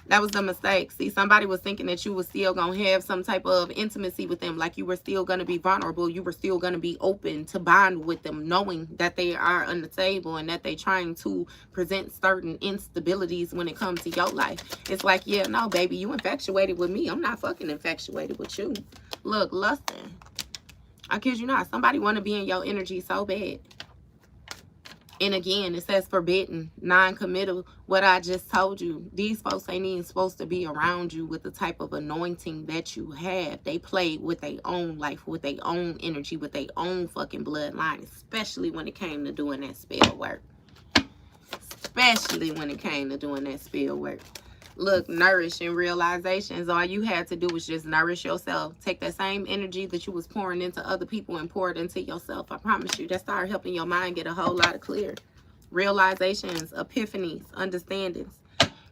That was the mistake. See, somebody was thinking that you were still going to have some type of intimacy with them. Like you were still going to be vulnerable. You were still going to be open to bond with them, knowing that they are on the table and that they're trying to present certain instabilities when it comes to your life. It's like, yeah, no, baby, you infatuated with me. I'm not fucking infatuated with you. Look, lusting. I kid you not. Somebody want to be in your energy so bad. And again, it says forbidden, non-committal. What I just told you, these folks ain't even supposed to be around you with the type of anointing that you have. They play with their own life, with their own energy, with their own fucking bloodline, especially when it came to doing that spell work. Especially when it came to doing that spell work. Look, nourishing realizations. All you had to do was just nourish yourself. Take that same energy that you was pouring into other people and pour it into yourself. I promise you, that started helping your mind get a whole lot of clear. Realizations, epiphanies, understandings.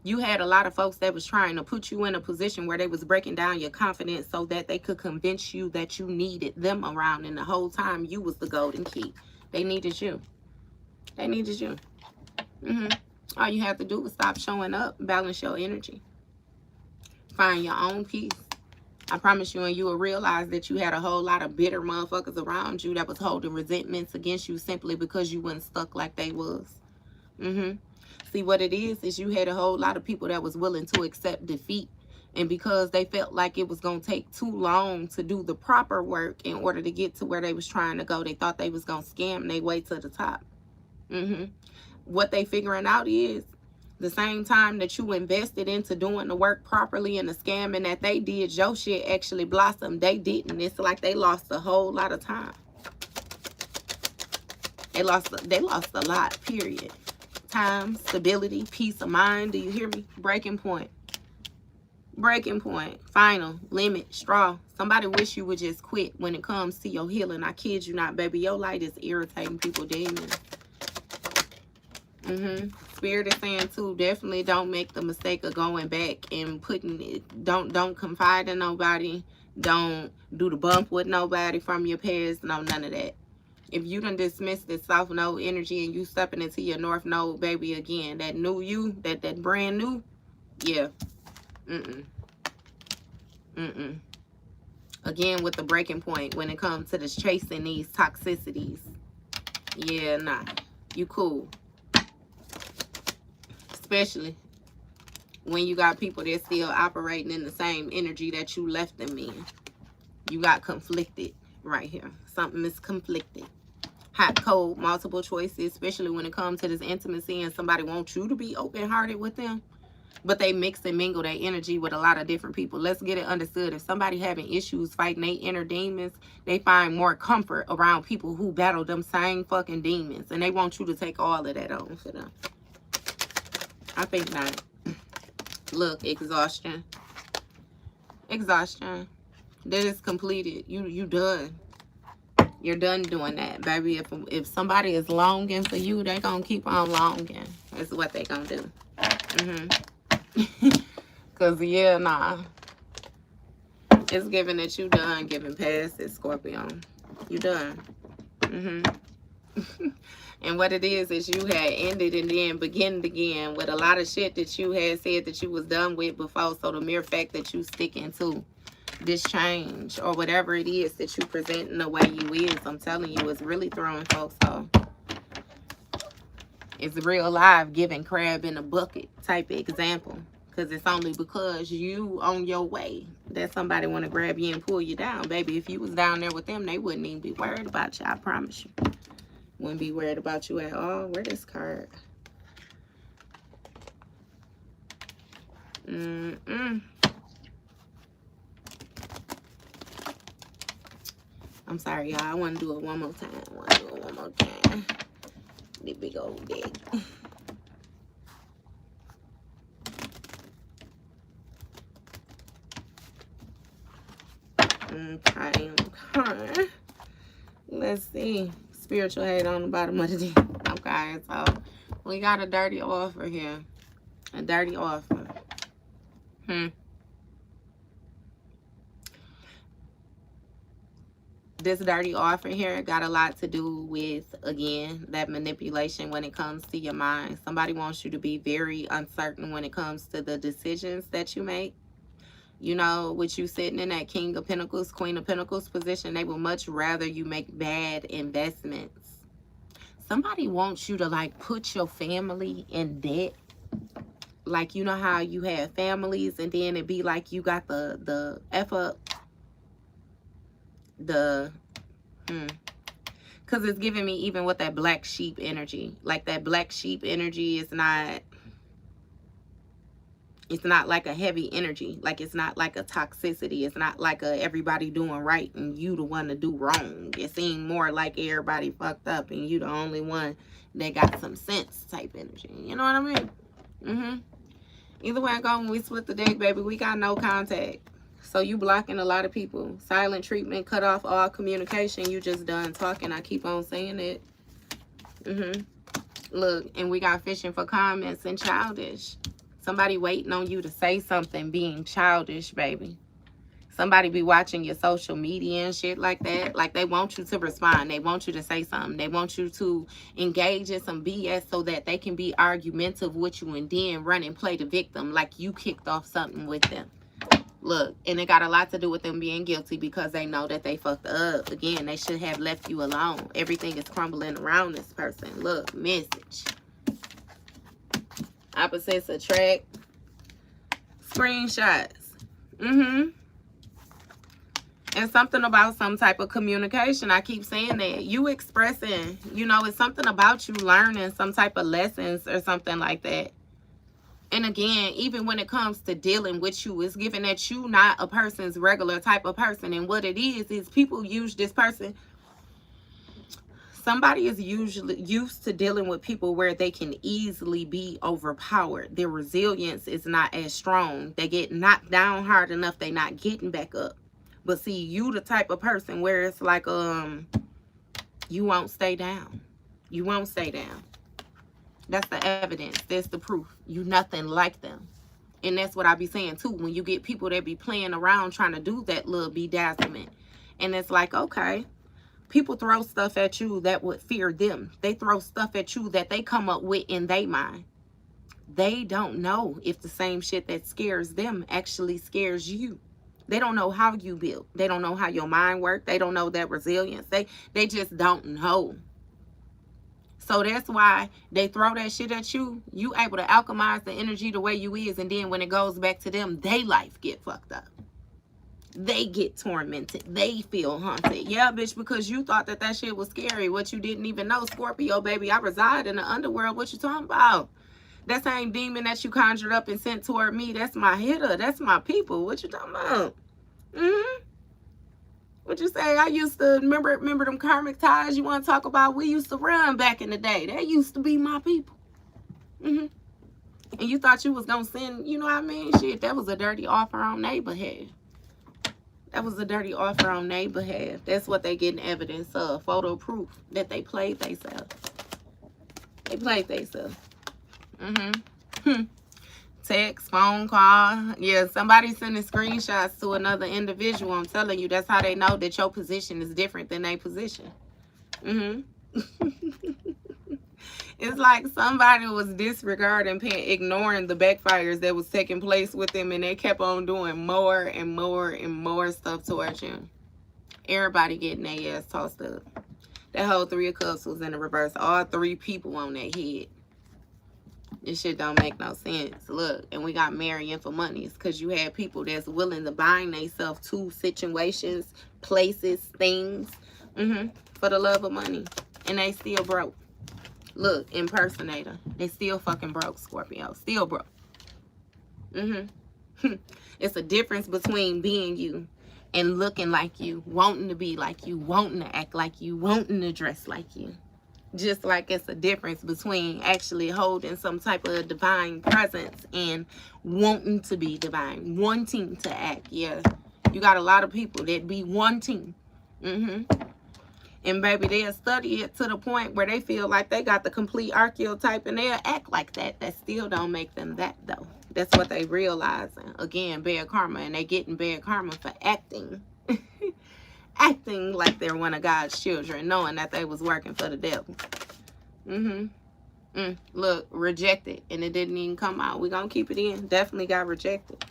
You had a lot of folks that was trying to put you in a position where they was breaking down your confidence so that they could convince you that you needed them around. And the whole time you was the golden key. They needed you. They needed you. All you have to do is stop showing up, balance your energy. Find your own peace. I promise you, and you will realize that you had a whole lot of bitter motherfuckers around you that was holding resentments against you simply because you wasn't stuck like they was. See, what it is you had a whole lot of people that was willing to accept defeat. And because they felt like it was going to take too long to do the proper work in order to get to where they was trying to go, they thought they was going to scam their way to the top. What they figuring out is the same time that you invested into doing the work properly and the scamming that they did, your shit actually blossomed. They didn't. It's like they lost a whole lot of time. They lost a lot, period. Time, stability, peace of mind. Do you hear me? Breaking point. Breaking point. Final. Limit. Straw. Somebody wish you would just quit when it comes to your healing. I kid you not, baby. Your light is irritating people, demons. Spirit is saying too, definitely don't make the mistake of going back and putting it, don't confide in nobody, don't do the bump with nobody from your past. No, none of that. If you done dismissed this south node energy and you stepping into your north node, baby, again, that new you, that brand new, yeah. Again, with the breaking point when it comes to this chasing these toxicities, yeah, nah, you cool. Especially when you got people that still operating in the same energy that you left them in. You got conflicted right here. Something is conflicted. hot, cold, multiple choices, especially when it comes to this intimacy and somebody wants you to be open-hearted with them. But they mix and mingle their energy with a lot of different people. Let's get it understood. If somebody having issues fighting their inner demons, they find more comfort around people who battle them same fucking demons. And they want you to take all of that on for them. I think not. Look, exhaustion. Exhaustion. That is completed. You done. You're done doing that, baby. If somebody is longing for you, they gonna keep on longing. That's what they gonna do. Because, yeah, nah. It's given that you done giving past it, Scorpio. You done. And what it is you had ended and then beginning again with a lot of shit that you had said that you was done with before. So the mere fact that you sticking to this change or whatever it is that you present in the way you is, I'm telling you, it's really throwing folks off. It's real live giving crab in a bucket type of example. Because it's only because you on your way that somebody want to grab you and pull you down. Baby, if you was down there with them, they wouldn't even be worried about you. I promise you. Wouldn't be worried about you at all. Where this card? I'm sorry, y'all. I want to do it one more time. The big old dick. Okay. Let's see. Spiritual hate on the bottom of the deck. Okay, so we got a dirty offer here. A dirty offer. This dirty offer here got a lot to do with, again, that manipulation when it comes to your mind. Somebody wants you to be very uncertain when it comes to the decisions that you make. You know, with you sitting in that King of Pentacles, Queen of Pentacles position, they would much rather you make bad investments. Somebody wants you to, like, put your family in debt. Like, you know how you have families and then it be like you got the F up. Because it's giving me even with that black sheep energy. Like, that black sheep energy is not... It's not like a heavy energy. Like, it's not like a toxicity. It's not like a everybody doing right and you the one to do wrong. It seems more like everybody fucked up and you the only one that got some sense type energy. You know what I mean? Either way I go, when we split the deck, baby, we got no contact. So you blocking a lot of people. Silent treatment, cut off all communication. You just done talking. I keep on saying it. Look, and we got fishing for comments and childish. Somebody waiting on you to say something, being childish, baby. Somebody be watching your social media and shit like that. Like, they want you to respond. They want you to say something. They want you to engage in some BS so that they can be argumentative with you and then run and play the victim like you kicked off something with them. Look, and it got a lot to do with them being guilty because they know that they fucked up. Again, they should have left you alone. Everything is crumbling around this person. Look, message. Opposites attract. Screenshots. And something about some type of communication. I keep saying that. You expressing, you know, it's something about you learning some type of lessons or something like that. And again, even when it comes to dealing with you, it's given that you not a person's regular type of person. And what it is people use this person. Somebody is usually used to dealing with people where they can easily be overpowered. Their resilience is not as strong. They get knocked down hard enough, they not getting back up. But see, you the type of person where it's like, you won't stay down. You won't stay down. That's the evidence. That's the proof. You nothing like them. And that's what I be saying too. When you get people that be playing around trying to do that little bedazzlement. And it's like, okay. People throw stuff at you that would fear them. They throw stuff at you that they come up with in their mind. They don't know if the same shit that scares them actually scares you. They don't know how you build. They don't know how your mind works. They don't know that resilience. They just don't know. So that's why they throw that shit at you. You able to alchemize the energy the way you is. And then when it goes back to them, they life get fucked up. They get tormented. They feel haunted. Yeah, bitch, because you thought that that shit was scary. What you didn't even know, Scorpio, baby. I reside in the underworld. What you talking about? That same demon that you conjured up and sent toward me, that's my hitter. That's my people. What you talking about? What you say? I used to, remember them karmic ties you want to talk about? We used to run back in the day. That used to be my people. And you thought you was going to send, you know what I mean? Shit, that was a dirty offer on their behalf. That was a dirty offer on their behalf. That's what they getting evidence of. Photo proof that they played themselves. They played themselves. Text, phone call. Yeah, somebody sending screenshots to another individual. I'm telling you, that's how they know that your position is different than their position. It's like somebody was disregarding, ignoring the backfires that was taking place with them, and they kept on doing more and more and more stuff towards you. Everybody getting their ass tossed up. That whole 3 of Cups was in the reverse. All 3 people on their head. This shit don't make no sense. Look, and we got marrying for money. It's because you had people that's willing to bind themselves to situations, places, things, for the love of money. And they still broke. Look, impersonator. They still fucking broke, Scorpio. Still broke. It's a difference between being you and looking like you, wanting to be like you, wanting to act like you, wanting to dress like you. Just like it's a difference between actually holding some type of divine presence and wanting to be divine, wanting to act. Yeah, you got a lot of people that be wanting. And baby, they'll study it to the point where they feel like they got the complete archetype and they'll act like that. That still don't make them that, though. That's what they realizing. Again, bad karma. And they getting bad karma for acting. Acting like they're one of God's children, knowing that they was working for the devil. Look, rejected. And it didn't even come out. We gonna keep it in. Definitely got rejected.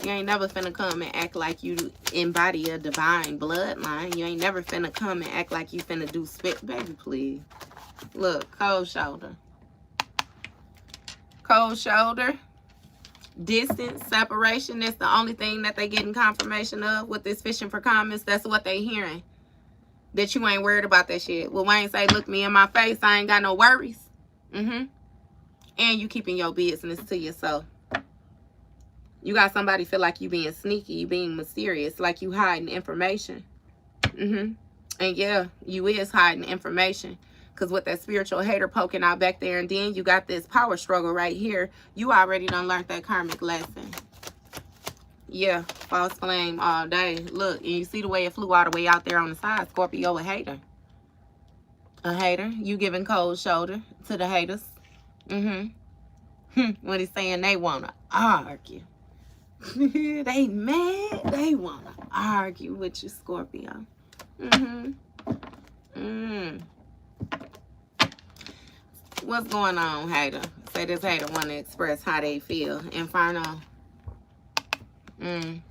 You ain't never finna come and act like you embody a divine bloodline. You ain't never finna come and act like you finna do spit. Baby, please. Look, cold shoulder. Cold shoulder. Distance, separation. That's the only thing that they getting confirmation of with this fishing for comments. That's what they hearing. That you ain't worried about that shit. Well, Wayne say, look me in my face. I ain't got no worries. And you keeping your business to yourself. You got somebody feel like you being sneaky, you being mysterious, like you hiding information. And yeah, you is hiding information. Because with that spiritual hater poking out back there, and then you got this power struggle right here, you already done learned that karmic lesson. Yeah, false flame all day. Look, and you see the way it flew all the way out there on the side. Scorpio, a hater. A hater. You giving cold shoulder to the haters. When he's saying they want to argue. They mad. They want to argue with you, Scorpio. What's going on, hater? Say this hater want to express how they feel. Inferno. They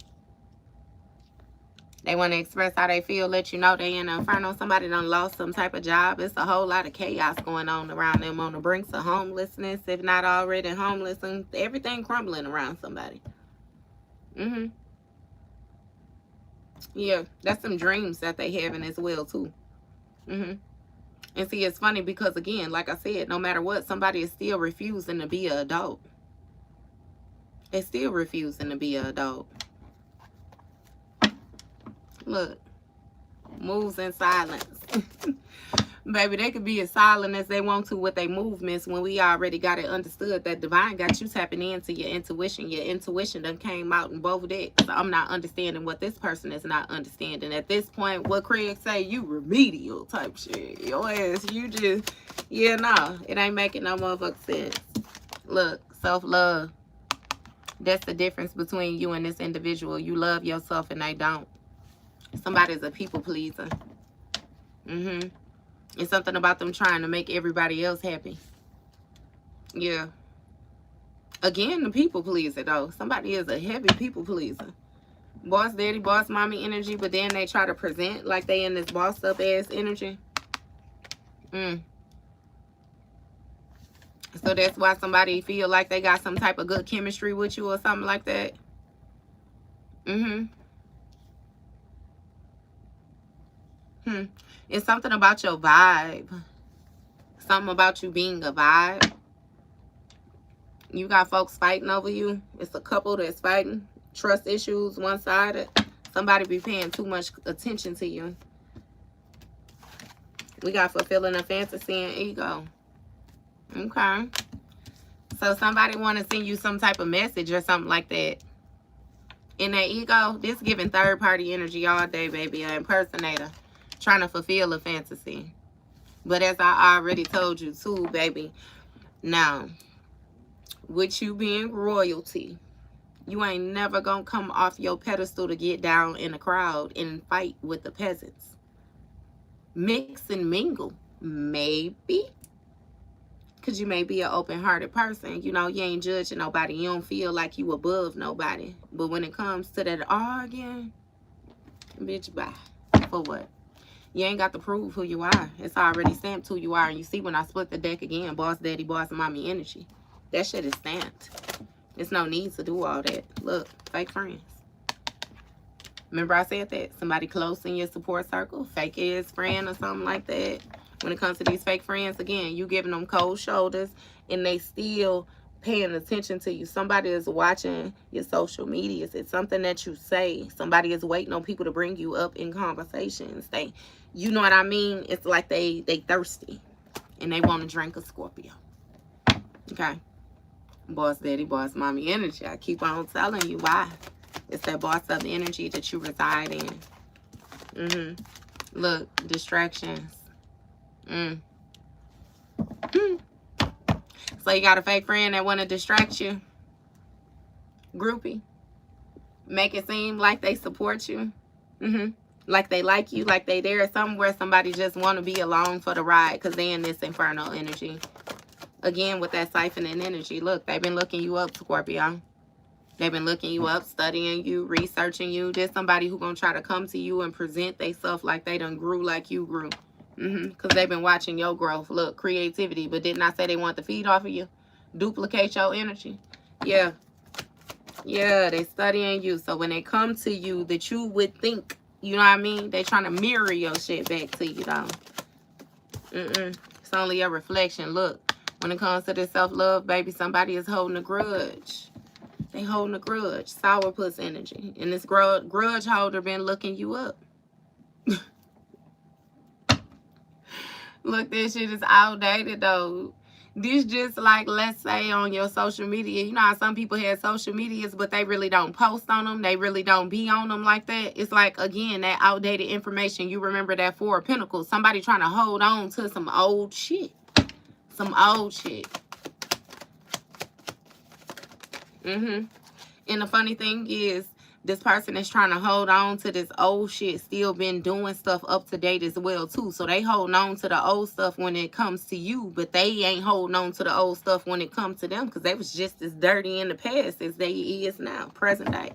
want to express how they feel, let you know they in the inferno. Somebody done lost some type of job. It's a whole lot of chaos going on around them on the brinks of homelessness, if not already homeless, and everything crumbling around somebody. Yeah, that's some dreams that they having as well, too. And see, it's funny because, again, like I said, no matter what, somebody is still refusing to be an adult. They're still refusing to be an adult. Look, moves in silence. Baby, they could be as silent as they want to with their movements when we already got it understood that divine got you tapping into your intuition. Your intuition done came out in both decks. So I'm not understanding what this person is not understanding. At this point, what Craig say, you remedial type shit. Your ass, you just, yeah, nah, it ain't making no motherfucking sense. Look, self-love. That's the difference between you and this individual. You love yourself and they don't. Somebody's a people pleaser. It's something about them trying to make everybody else happy. Yeah. Again, the people pleaser, though. Somebody is a heavy people pleaser. Boss daddy, boss mommy energy, but then they try to present like they in this bossed up ass energy. So that's why somebody feel like they got some type of good chemistry with you or something like that. It's something about your vibe. Something about you being a vibe. You got folks fighting over you. It's a couple that's fighting. Trust issues, one-sided. Somebody be paying too much attention to you. We got fulfilling a fantasy and ego. Okay. So somebody want to send you some type of message or something like that. In that ego, this giving third-party energy all day, baby. An impersonator. Trying to fulfill a fantasy. But as I already told you too, baby. Now, with you being royalty, you ain't never gonna come off your pedestal to get down in a crowd and fight with the peasants. Mix and mingle, maybe. Because you may be an open-hearted person. You know, you ain't judging nobody. You don't feel like you above nobody. But when it comes to that arguing, bitch, bye. For what? You ain't got to prove who you are. It's already stamped who you are. And you see when I split the deck again, boss daddy, boss mommy energy. That shit is stamped. There's no need to do all that. Look, fake friends. Remember I said that? Somebody close in your support circle, fake ass friend or something like that. When it comes to these fake friends, again, you giving them cold shoulders and they still paying attention to you. Somebody is watching your social medias. It's something that you say. Somebody is waiting on people to bring you up in conversations. They, you know what I mean? It's like they thirsty and they want to drink a Scorpio. Okay. Boss daddy, boss mommy energy. I keep on telling you why. It's that boss of energy that you reside in. Look, distractions. So you got a fake friend that want to distract you. Groupie. Make it seem like they support you. Like they like you, like they there somewhere. Somebody just want to be along for the ride because they in this infernal energy. Again, with that siphoning energy. Look, they've been looking you up, Scorpio. They've been looking you up, studying you, researching you. There's somebody who gonna try to come to you and present themselves like they done grew like you grew. Because they've been watching your growth. Look, creativity. But didn't I say they want to feed off of you? Duplicate your energy. Yeah. Yeah, they studying you. So when they come to you that you would think, you know what I mean? They trying to mirror your shit back to you, though. It's only a reflection. Look, when it comes to this self-love, baby, somebody is holding a grudge. They holding a grudge. Sourpuss energy. And this grudge holder been looking you up. Look, this shit is outdated, though. This just like, let's say on your social media. You know how some people have social medias, but they really don't post on them. They really don't be on them like that. It's like, again, that outdated information. You remember that Four of Pentacles. Somebody trying to hold on to some old shit. Some old shit. And the funny thing is, this person is trying to hold on to this old shit, still been doing stuff up to date as well, too. So they holding on to the old stuff when it comes to you, but they ain't holding on to the old stuff when it comes to them because they was just as dirty in the past as they is now, present day.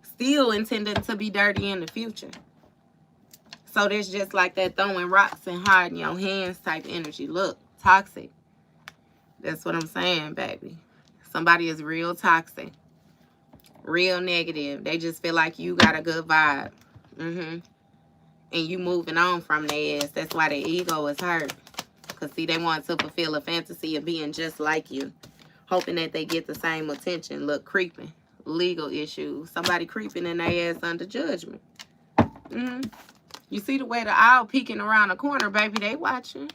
Still intending to be dirty in the future. So there's just like that throwing rocks and hiding your hands type energy. Look, toxic. That's what I'm saying, baby. Somebody is real toxic. Real negative. They just feel like you got a good vibe. And you moving on from their ass. That's why their ego is hurt. Because, see, they want to fulfill a fantasy of being just like you. Hoping that they get the same attention. Look, creeping. Legal issues. Somebody creeping in their ass under judgment. You see the way the owl peeking around the corner, baby. They watching.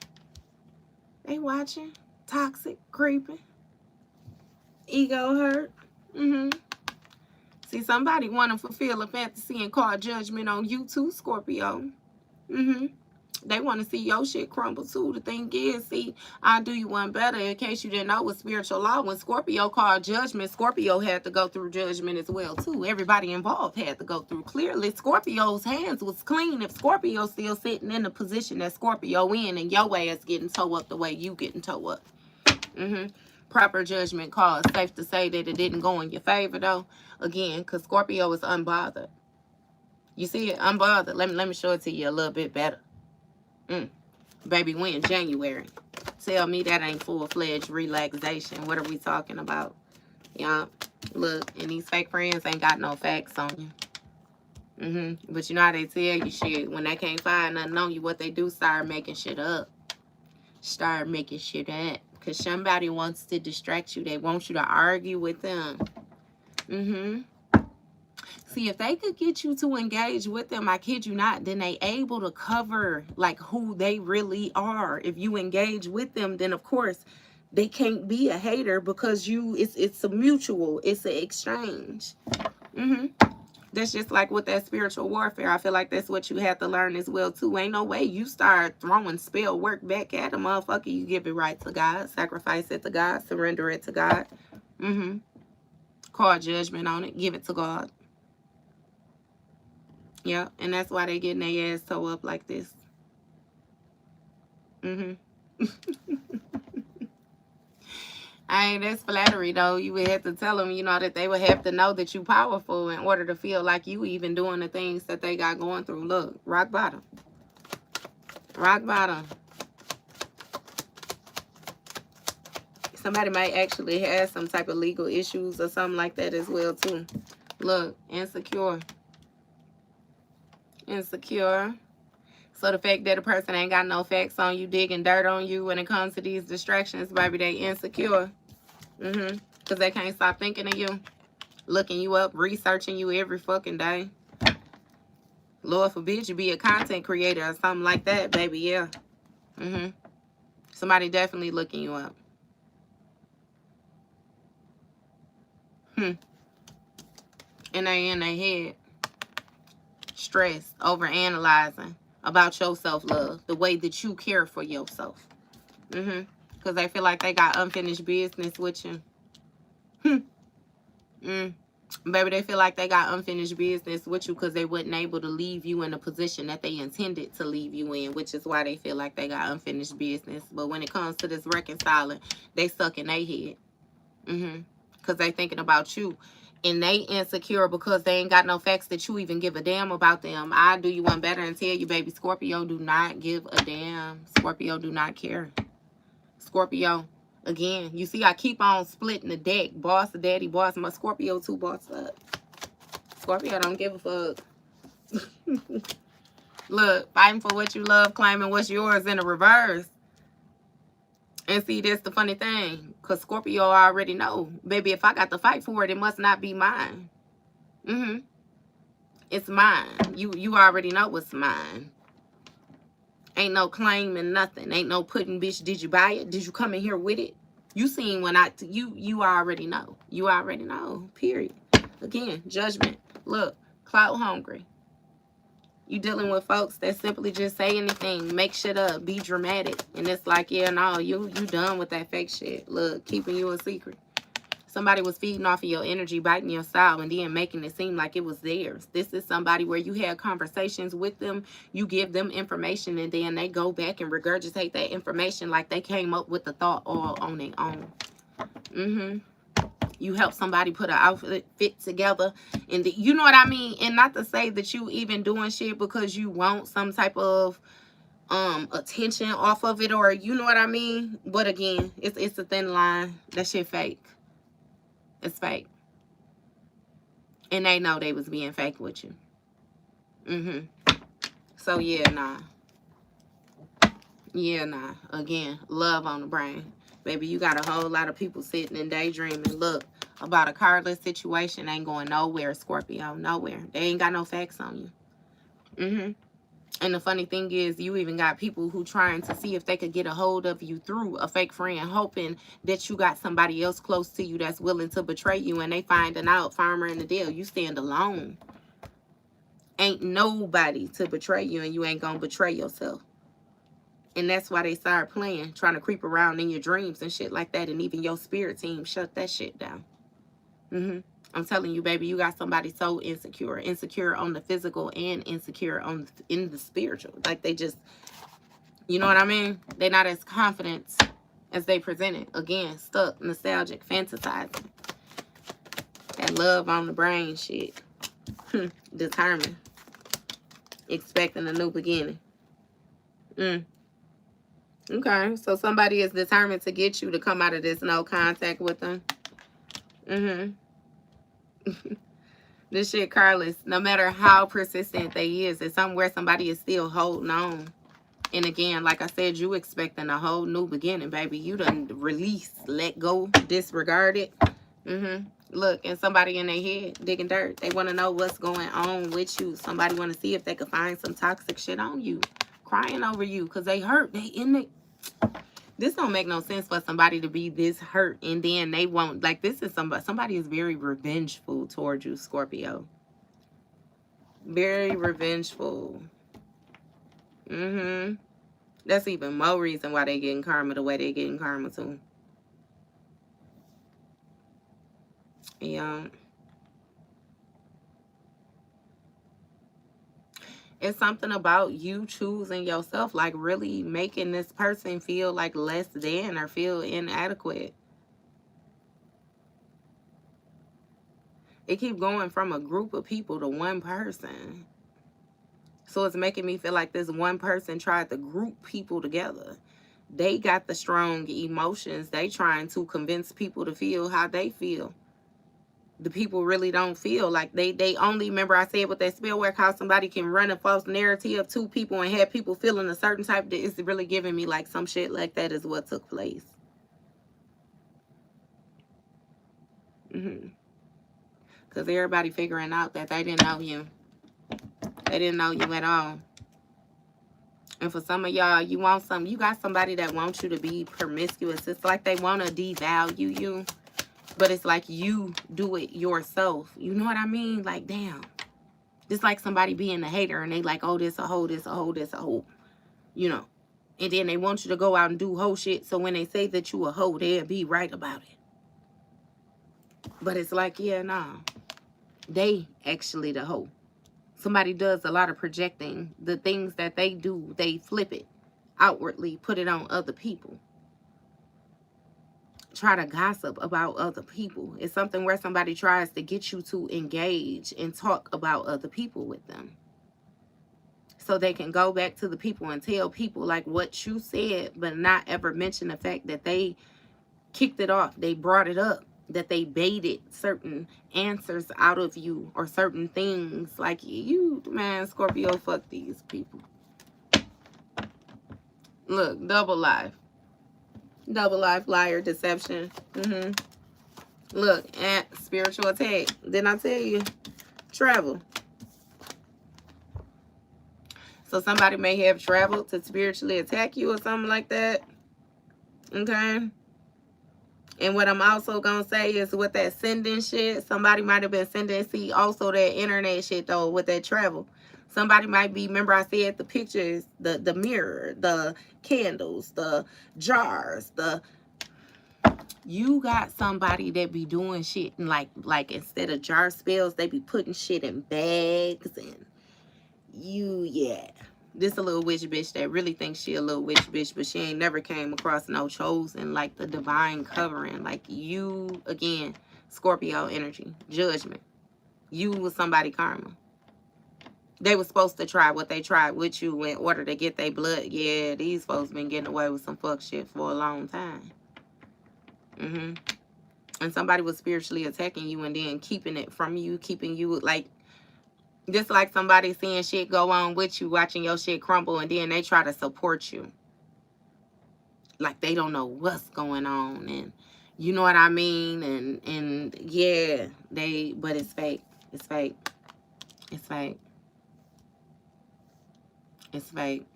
They watching. Toxic. Creeping. Ego hurt. See, somebody want to fulfill a fantasy and call judgment on you too, Scorpio. They want to see your shit crumble too. The thing is, see, I'll do you one better. In case you didn't know, with spiritual law, when Scorpio called judgment, Scorpio had to go through judgment as well too. Everybody involved had to go through. Clearly, Scorpio's hands was clean if Scorpio's still sitting in the position that Scorpio in and your ass getting toe up the way you getting toe up. Proper judgment call. It's safe to say that it didn't go in your favor, though. Again, because Scorpio is unbothered. You see it? Unbothered. Let me show it to you a little bit better. Baby, we in January. Tell me that ain't full-fledged relaxation. What are we talking about? Yeah. Look, and these fake friends ain't got no facts on But you know how they tell you shit. When they can't find nothing on you, what they do, start making shit up. Start making shit up. Because somebody wants to distract you. They want you to argue with them. See, if they could get you to engage with them, I kid you not, then they able to cover like who they really are. If you engage with them, then of course they can't be a hater because it's a mutual, it's an exchange. That's just like with that spiritual warfare. I feel like that's what you have to learn as well too. Ain't no way you start throwing spell work back at a motherfucker. You give it right to God, sacrifice it to God, surrender it to God. Call judgment on it, give it to God. Yeah, and that's why they getting their ass toe up like this. That's flattery though. You would have to tell them, you know, that they would have to know that you powerful in order to feel like you even doing the things that they got going through. Look, rock bottom. Rock bottom. Somebody might actually have some type of legal issues or something like that as well too. Look, insecure. Insecure. So the fact that a person ain't got no facts on you, digging dirt on you when it comes to these distractions, baby, they insecure. Because they can't stop thinking of you, looking you up, researching you every fucking day. Lord forbid you be a content creator or something like that, baby, yeah. Somebody definitely looking you up. And they in their head, stressed, overanalyzing about your self-love, the way that you care for yourself. Because they feel like they got unfinished business with you. Baby, they feel like they got unfinished business with you because they wasn't able to leave you in a position that they intended to leave you in, which is why they feel like they got unfinished business. But when it comes to this reconciling, they stuck in their head. Because they thinking about you. And they insecure because they ain't got no facts that you even give a damn about them. I do you one better and tell you, baby, Scorpio do not give a damn. Scorpio do not care. Scorpio, again, you see I keep on splitting the deck. Boss, daddy, boss. My Scorpio too boss up. Scorpio don't give a fuck. Look, fighting for what you love, claiming what's yours in the reverse. And see, that's the funny thing. Because Scorpio already know. Baby, if I got to fight for it, it must not be mine. It's mine. You already know what's mine. Ain't no claiming nothing. Ain't no putting, bitch, did you buy it? Did you come in here with it? You seen when you already know. You already know. Period. Again, judgment. Look, clout hungry. You dealing with folks that simply just say anything, make shit up, be dramatic. And it's like, yeah, no, you done with that fake shit. Look, keeping you a secret. Somebody was feeding off of your energy, biting your style, and then making it seem like it was theirs. This is somebody where you had conversations with them, you give them information, and then they go back and regurgitate that information like they came up with the thought all on their own. You help somebody put an outfit fit together, and you know what I mean? And not to say that you even doing shit because you want some type of attention off of it, or you know what I mean? But again, it's a thin line. That shit fake. It's fake. And they know they was being fake with you. So yeah, nah. Yeah, nah. Again, love on the brain. Baby, you got a whole lot of people sitting and daydreaming. Look, about a cardless situation ain't going nowhere, Scorpio. Nowhere. They ain't got no facts on you. And the funny thing is, you even got people who trying to see if they could get a hold of you through a fake friend, hoping that you got somebody else close to you that's willing to betray you, and they finding out firmer in the deal. You stand alone. Ain't nobody to betray you, and you ain't gonna betray yourself. And that's why they start playing, trying to creep around in your dreams and shit like that. And even your spirit team shut that shit down. I'm telling you, baby, you got somebody so insecure. Insecure on the physical and insecure in the spiritual. Like they just, you know what I mean? They're not as confident as they presented. Again, stuck, nostalgic, fantasizing. That love on the brain shit. Determined. Expecting a new beginning. Okay, so somebody is determined to get you to come out of this no contact with them. This shit careless. No matter how persistent they is, it's somewhere somebody is still holding on. And again, like I said, you expecting a whole new beginning, baby. You done release, let go, disregard it. Look, and somebody in their head digging dirt. They want to know what's going on with you. Somebody want to see if they can find some toxic shit on you. Crying over you because they hurt. They in it. This don't make no sense for somebody to be this hurt and then they won't. Like, this is somebody is very revengeful towards you, Scorpio. Very revengeful. That's even more reason why they getting karma the way they getting karma too. Yeah. It's something about you choosing yourself, like really making this person feel like less than or feel inadequate. It keeps going from a group of people to one person. So it's making me feel like this one person tried to group people together. They got the strong emotions. They trying to convince people to feel how they feel. The people really don't feel like they only, remember I said with that spell work, how somebody can run a false narrative of two people and have people feeling a certain type. That is really giving me like some shit like that is what took place. Because everybody figuring out that they didn't know you. They didn't know you at all. And for some of y'all, you got somebody that wants you to be promiscuous. It's like they want to devalue you. But it's like you do it yourself. You know what I mean? Like, damn. It's like somebody being a hater and they like, oh, this a hoe, this a hoe, this a hoe. You know. And then they want you to go out and do hoe shit. So when they say that you a hoe, they'll be right about it. But it's like, yeah, nah. They actually the hoe. Somebody does a lot of projecting. The things that they do, they flip it outwardly, put it on other people. Try to gossip about other people. It's something where somebody tries to get you to engage and talk about other people with them. So they can go back to the people and tell people like what you said, but not ever mention the fact that they kicked it off. They brought it up. That they baited certain answers out of you or certain things. Like, you, man, Scorpio, fuck these people. Look, double life. Double life, liar, deception. Look, at spiritual attack. Didn't I tell you? Travel. So somebody may have traveled to spiritually attack you or something like that. Okay? And what I'm also going to say is with that sending shit, somebody might have been sending, see, also that internet shit, though, with that travel. Somebody might be, remember I said the pictures, the mirror, the candles, the jars, you got somebody that be doing shit and like instead of jar spells, they be putting shit in bags and yeah. This a little witch bitch that really thinks she a little witch bitch, but she ain't never came across no chosen, like the divine covering. Like you, again, Scorpio energy, judgment. You was somebody karma. They were supposed to try what they tried with you in order to get their blood. Yeah, these folks been getting away with some fuck shit for a long time. And somebody was spiritually attacking you and then keeping it from you, keeping you like, just like somebody seeing shit go on with you, watching your shit crumble, and then they try to support you. Like they don't know what's going on, and you know what I mean? And yeah, but it's fake. It's fake. It's fake. It's fake.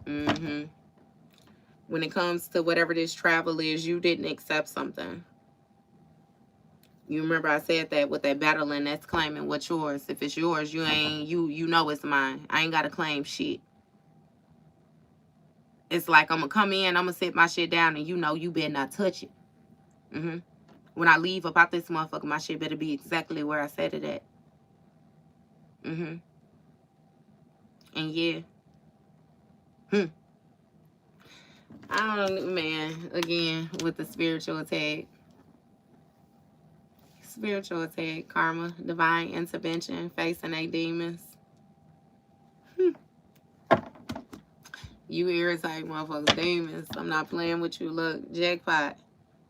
When it comes to whatever this travel is, you didn't accept something. You remember I said that with that battling, that's claiming what's yours. If it's yours, you know it's mine. I ain't got to claim shit. It's like I'm going to come in, I'm going to sit my shit down, and you know you better not touch it. When I leave about this motherfucker, my shit better be exactly where I said it at. And yeah. I don't, man, again, with the spiritual attack. Spiritual attack, karma, divine intervention, facing a demons. You irritate motherfuckers, demons. I'm not playing with you. Look, jackpot.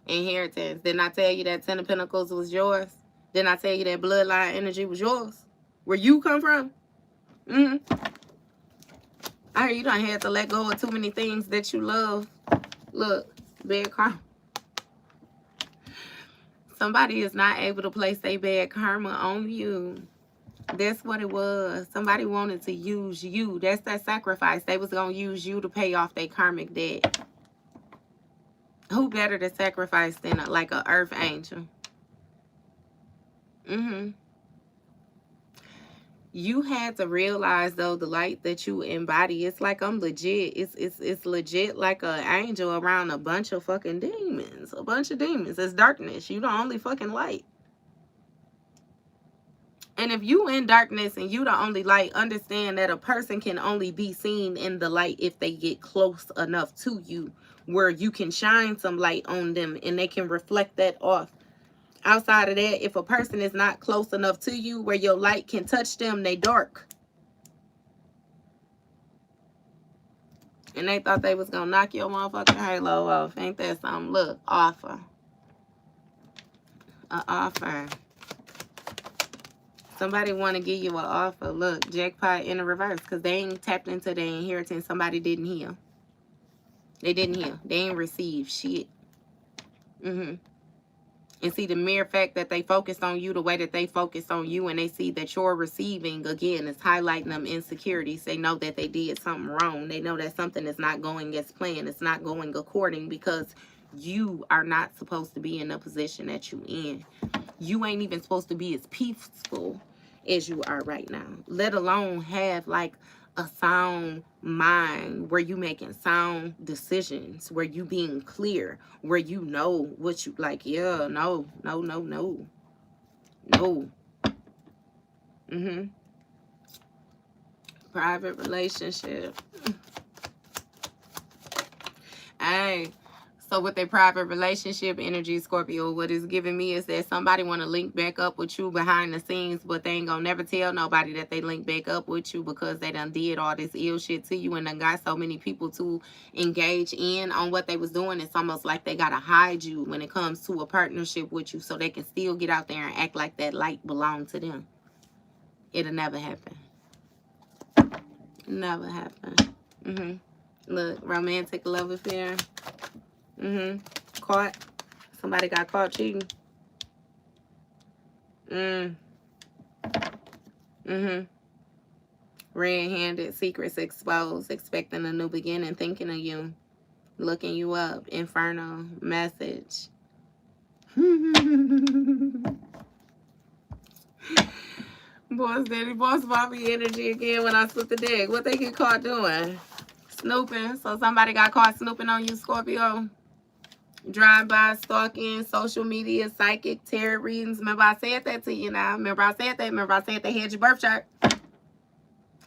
Inheritance. Didn't I tell you that 10 of Pentacles was yours? Didn't I tell you that bloodline energy was yours? Where you come from? I hear you done had to let go of too many things that you love. Look, bad karma. Somebody is not able to place their bad karma on you. That's what it was. Somebody wanted to use you. That's that sacrifice. They was going to use you to pay off their karmic debt. Who better to sacrifice than like an earth angel? You had to realize, though, the light that you embody. It's like I'm legit. It's legit like an angel around a bunch of fucking demons. A bunch of demons. It's darkness. You the only fucking light. And if you in darkness and you the only light, understand that a person can only be seen in the light if they get close enough to you where you can shine some light on them and they can reflect that off. Outside of that, if a person is not close enough to you where your light can touch them, they dark. And they thought they was going to knock your motherfucking halo off. Ain't that something? Look, offer. An offer. Somebody want to give you an offer. Look, jackpot in the reverse. Because they ain't tapped into their inheritance. Somebody didn't heal. They didn't heal. They ain't receive shit. And see, the mere fact that they focused on you the way that they focused on you and they see that you're receiving, again, is highlighting them insecurities. They know that they did something wrong. They know that something is not going as planned. It's not going according because you are not supposed to be in the position that you in. You ain't even supposed to be as peaceful as you are right now, let alone have like a sound mind where you making sound decisions, where you being clear, where you know what you like. Yeah, no. Private relationship. Hey, so with their private relationship energy, Scorpio, what it's giving me is that somebody want to link back up with you behind the scenes, but they ain't gonna never tell nobody that they link back up with you because they done did all this ill shit to you and done got so many people to engage in on what they was doing. It's almost like they gotta hide you when it comes to a partnership with you so they can still get out there and act like that light belonged to them. It'll never happen. Never happen. Look, romantic love affair. Caught. Somebody got caught cheating. Red-handed, secrets exposed, expecting a new beginning, thinking of you, looking you up, inferno, message. Boss daddy, boss mommy energy again when I slip the deck. What they get caught doing? Snooping. So somebody got caught snooping on you, Scorpio. Drive-by, stalking, social media, psychic, tarot readings. Remember I said that to you now. Remember I said that. Remember I said they had your birth chart.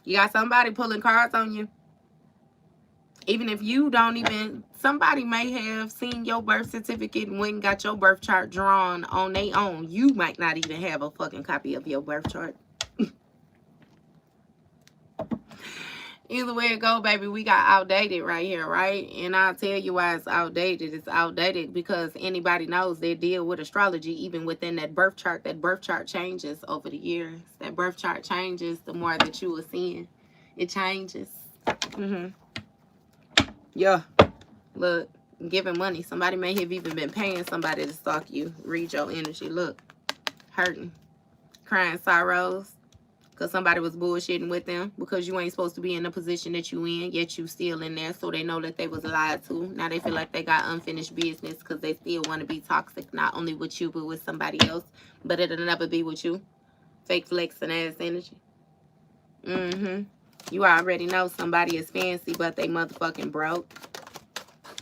You got somebody pulling cards on you. Even if you don't even, somebody may have seen your birth certificate and went and got your birth chart drawn on their own. You might not even have a fucking copy of your birth chart. Either way it go, baby, we got outdated right here, right? And I'll tell you why it's outdated. It's outdated because anybody knows they deal with astrology, even within that birth chart. That birth chart changes over the years. That birth chart changes the more that you are seeing. It changes. Yeah. Look, giving money. Somebody may have even been paying somebody to stalk you. Read your energy. Look. Hurting. Crying sorrows. Because somebody was bullshitting with them. Because you ain't supposed to be in the position that you in. Yet you still in there. So they know that they was lied to. Now they feel like they got unfinished business. Because they still want to be toxic. Not only with you, but with somebody else. But it'll never be with you. Fake flexing ass energy. You already know somebody is fancy. But they motherfucking broke.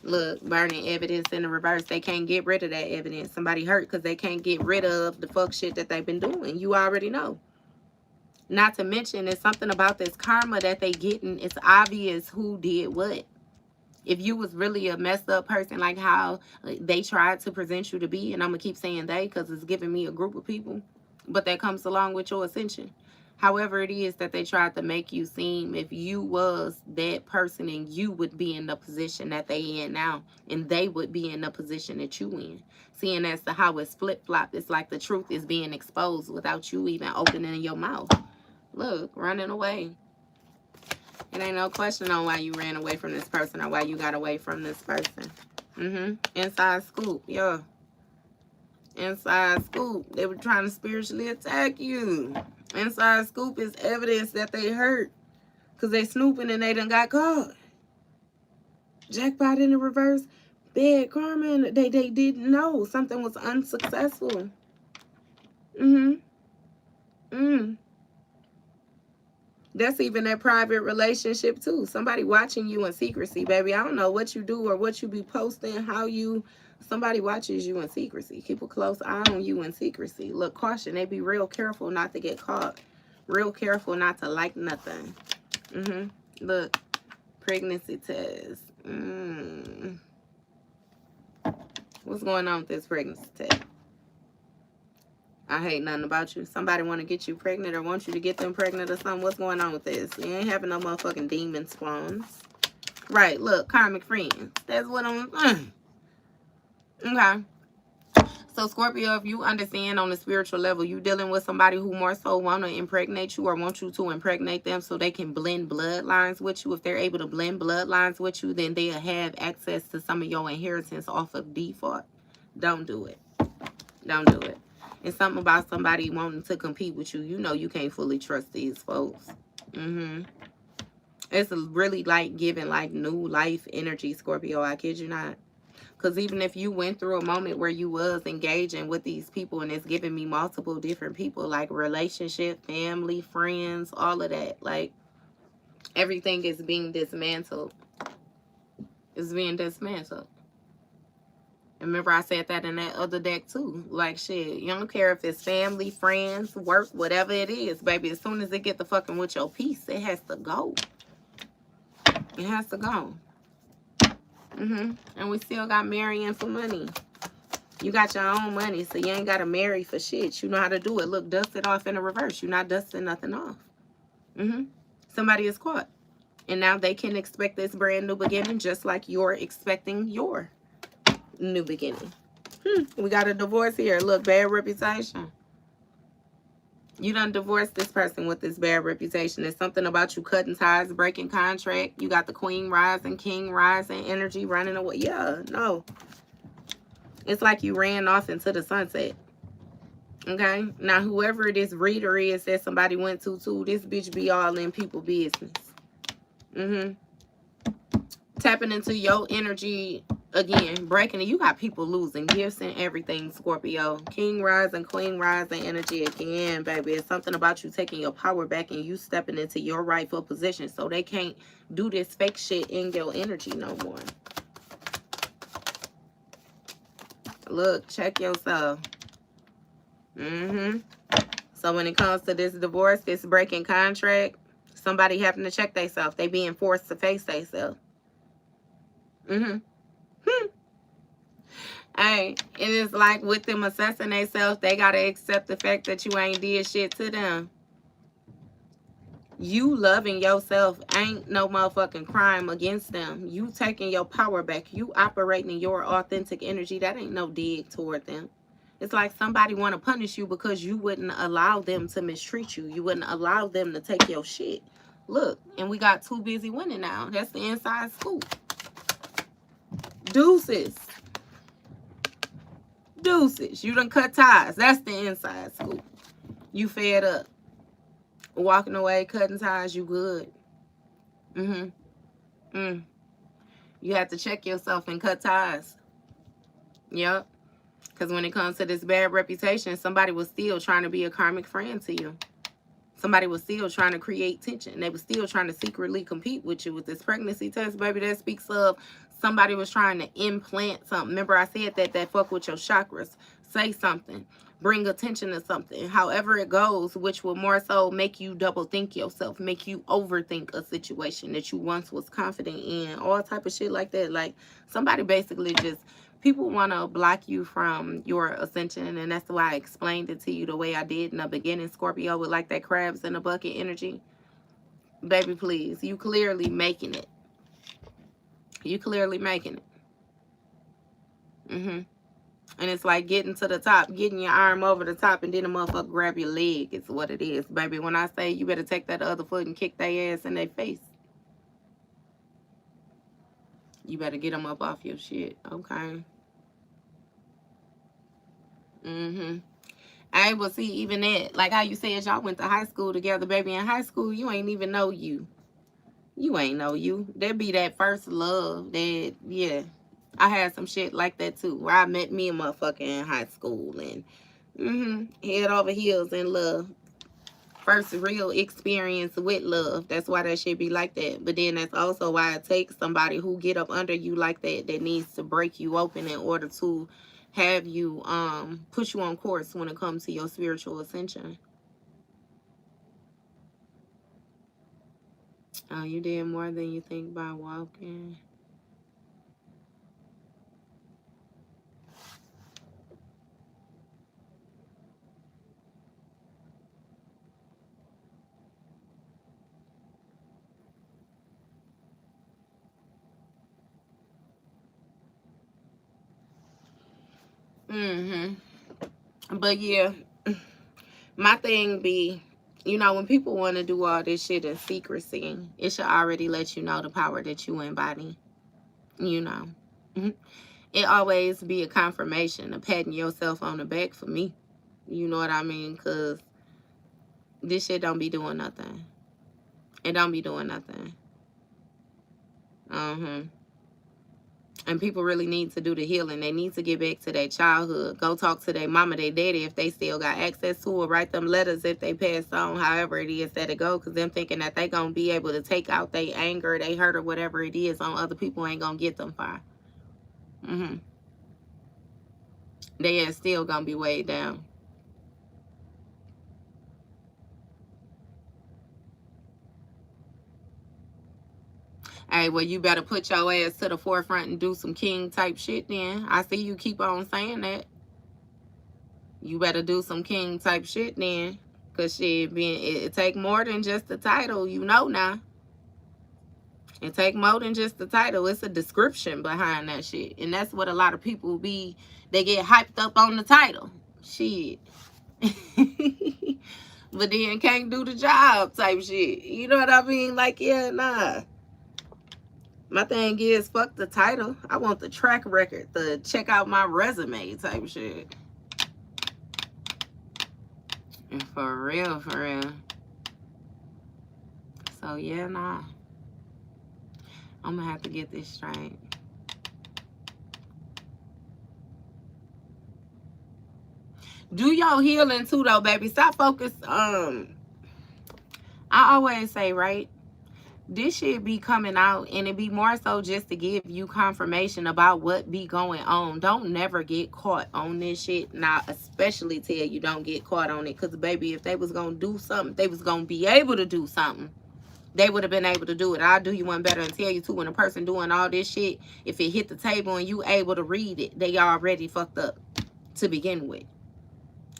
Look, burning evidence in the reverse. They can't get rid of that evidence. Somebody hurt because they can't get rid of the fuck shit that they've been doing. You already know. Not to mention, there's something about this karma that they getting. It's obvious who did what. If you was really a messed up person, like how they tried to present you to be, and I'm going to keep saying they because it's giving me a group of people, but that comes along with your ascension. However it is that they tried to make you seem, if you was that person and you would be in the position that they in now, and they would be in the position that you in. Seeing as to how it's flip-flop, it's like the truth is being exposed without you even opening your mouth. Look, running away. It ain't no question on why you ran away from this person or why you got away from this person. Inside scoop, yeah. Inside scoop. They were trying to spiritually attack you. Inside scoop is evidence that they hurt. Because they snooping and they done got caught. Jackpot in the reverse. Bad karma. And they didn't know. Something was unsuccessful. That's even that private relationship too. Somebody watching you in secrecy, baby. I don't know what you do or what you be posting, how you... Somebody watches you in secrecy. Keep a close eye on you in secrecy. Look, caution. They be real careful not to get caught. Real careful not to like nothing. Look, pregnancy test. What's going on with this pregnancy test? I hate nothing about you. Somebody want to get you pregnant or want you to get them pregnant or something. What's going on with this? You ain't having no motherfucking demon spawns. Right, look, karmic friends. That's what I'm... Okay. So, Scorpio, if you understand on the spiritual level, you dealing with somebody who more so want to impregnate you or want you to impregnate them so they can blend bloodlines with you. If they're able to blend bloodlines with you, then they'll have access to some of your inheritance off of default. Don't do it. Don't do it. It's something about somebody wanting to compete with you. You know you can't fully trust these folks. It's really like giving like new life energy, Scorpio. I kid you not. Because even if you went through a moment where you was engaging with these people, and it's giving me multiple different people, like relationship, family, friends, all of that. Like, everything is being dismantled. It's being dismantled. Remember I said that in that other deck too. Like, shit, you don't care if it's family, friends, work, whatever it is, baby. As soon as they get to fucking with your peace, it has to go. It has to go. And we still got marrying for money. You got your own money, so you ain't got to marry for shit. You know how to do it. Look, dust it off in the reverse. You're not dusting nothing off. Somebody is caught. And now they can expect this brand new beginning just like you're expecting your new beginning. We got a divorce here. Look, bad reputation. You done divorced this person with this bad reputation. There's something about you cutting ties, breaking contract. You got the queen rising, king rising energy running away. Yeah, no. It's like you ran off into the sunset. Okay? Now, whoever this reader is that somebody went to, too, this bitch be all in people business. Tapping into your energy again, breaking it. You got people losing gifts and everything, Scorpio. King rising, queen rising energy again, baby. It's something about you taking your power back and you stepping into your rightful position so they can't do this fake shit in your energy no more. Look, check yourself. So when it comes to this divorce, this breaking contract, somebody having to check themselves. They being forced to face themselves. Hey, it is like with them assessing themselves, they got to accept the fact that you ain't did shit to them. You loving yourself ain't no motherfucking crime against them. You taking your power back. You operating your authentic energy. That ain't no dig toward them. It's like somebody want to punish you because you wouldn't allow them to mistreat you. You wouldn't allow them to take your shit. Look, and we got too busy winning now. That's the inside scoop. Deuces. Deuces. You done cut ties. That's the inside scoop. You fed up. Walking away, cutting ties, you good. You have to check yourself and cut ties. Yep. Because when it comes to this bad reputation, somebody was still trying to be a karmic friend to you. Somebody was still trying to create tension. They were still trying to secretly compete with you with this pregnancy test, baby. That speaks of somebody was trying to implant something. Remember I said that fuck with your chakras. Say something. Bring attention to something. However it goes, which will more so make you double think yourself. Make you overthink a situation that you once was confident in. All type of shit like that. Like somebody basically just People want to block you from your ascension, and that's why I explained it to you the way I did in the beginning, Scorpio, with like that crabs in a bucket energy. Baby, please, you clearly making it. You clearly making it. And it's like getting to the top, getting your arm over the top, and then a motherfucker grab your leg. It's what it is, baby. When I say you better take that other foot and kick their ass in their face. You better get them up off your shit, okay? I will see even that. Like how you said y'all went to high school together, baby. In high school, you ain't even know you. You ain't know you. There be that first love that, yeah. I had some shit like that too, where I met me a motherfucker in high school and head over heels in love. First real experience with love. That's why that shit be like that. But then that's also why it takes somebody who get up under you like that, that needs to break you open in order to have you push you on course when it comes to your spiritual ascension. Oh, you did more than you think by walking. But yeah, my thing be, you know, when people want to do all this shit in secrecy, it should already let you know the power that you embody. You know, it always be a confirmation of patting yourself on the back for me. You know what I mean? Because this shit don't be doing nothing. It don't be doing nothing. And people really need to do the healing. They need to get back to their childhood. Go talk to their mama, their daddy, if they still got access to it. Write them letters if they passed on, however it is that it go. Because them thinking that they going to be able to take out their anger, they hurt, or whatever it is on other people ain't going to get them far. They are still going to be weighed down. Hey, well, you better put your ass to the forefront and do some king type shit then. I see you keep on saying that. You better do some king type shit then. Because shit, it take more than just the title, you know now. It take more than just the title. It's a description behind that shit. And that's what a lot of people be, they get hyped up on the title. Shit. But then can't do the job type shit. You know what I mean? Like, yeah, nah. My thing is, fuck the title. I want the track record, the check out my resume type shit. For real, for real. So, yeah, nah. I'm gonna have to get this straight. Do your healing too, though, baby. Stop focus. I always say, right? This shit be coming out, and it be more so just to give you confirmation about what be going on. Don't never get caught on this shit. Now, especially tell you don't get caught on it. Because, baby, if they was going to do something, they was going to be able to do something. They would have been able to do it. I'll do you one better and tell you, too, when a person doing all this shit, if it hit the table and you able to read it, they already fucked up to begin with.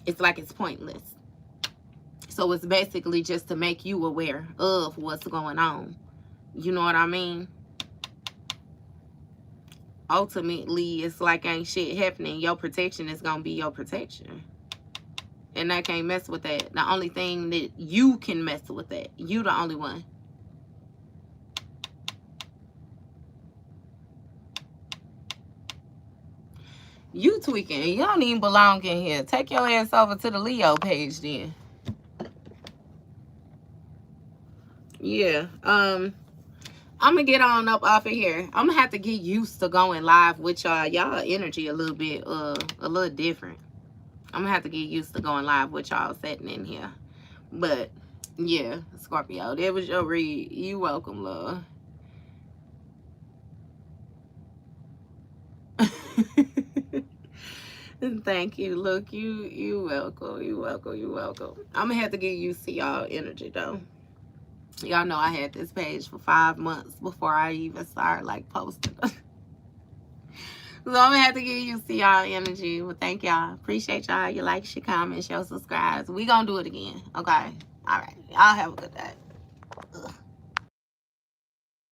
It's like it's pointless. So it's basically just to make you aware of what's going on. You know what I mean? Ultimately, it's like ain't shit happening. Your protection is going to be your protection. And I can't mess with that. The only thing that you can mess with that. You the only one. You tweaking. You don't even belong in here. Take your ass over to the Leo page then. Yeah. I'm gonna get on up off of here. I'm gonna have to get used to going live with y'all. Y'all energy a little bit a little different. I'm gonna have to get used to going live with y'all sitting in here. But yeah, Scorpio, that was your read. You welcome, love. Thank you. Look, you welcome. You welcome. You welcome. I'm gonna have to get used to y'all energy though. Y'all know I had this page for 5 months before I even started like posting. So I'm gonna have to get used to y'all energy. Well, thank y'all. Appreciate y'all. Your likes, your comments, your subscribes. We gonna do it again. Okay. All right. Y'all have a good day.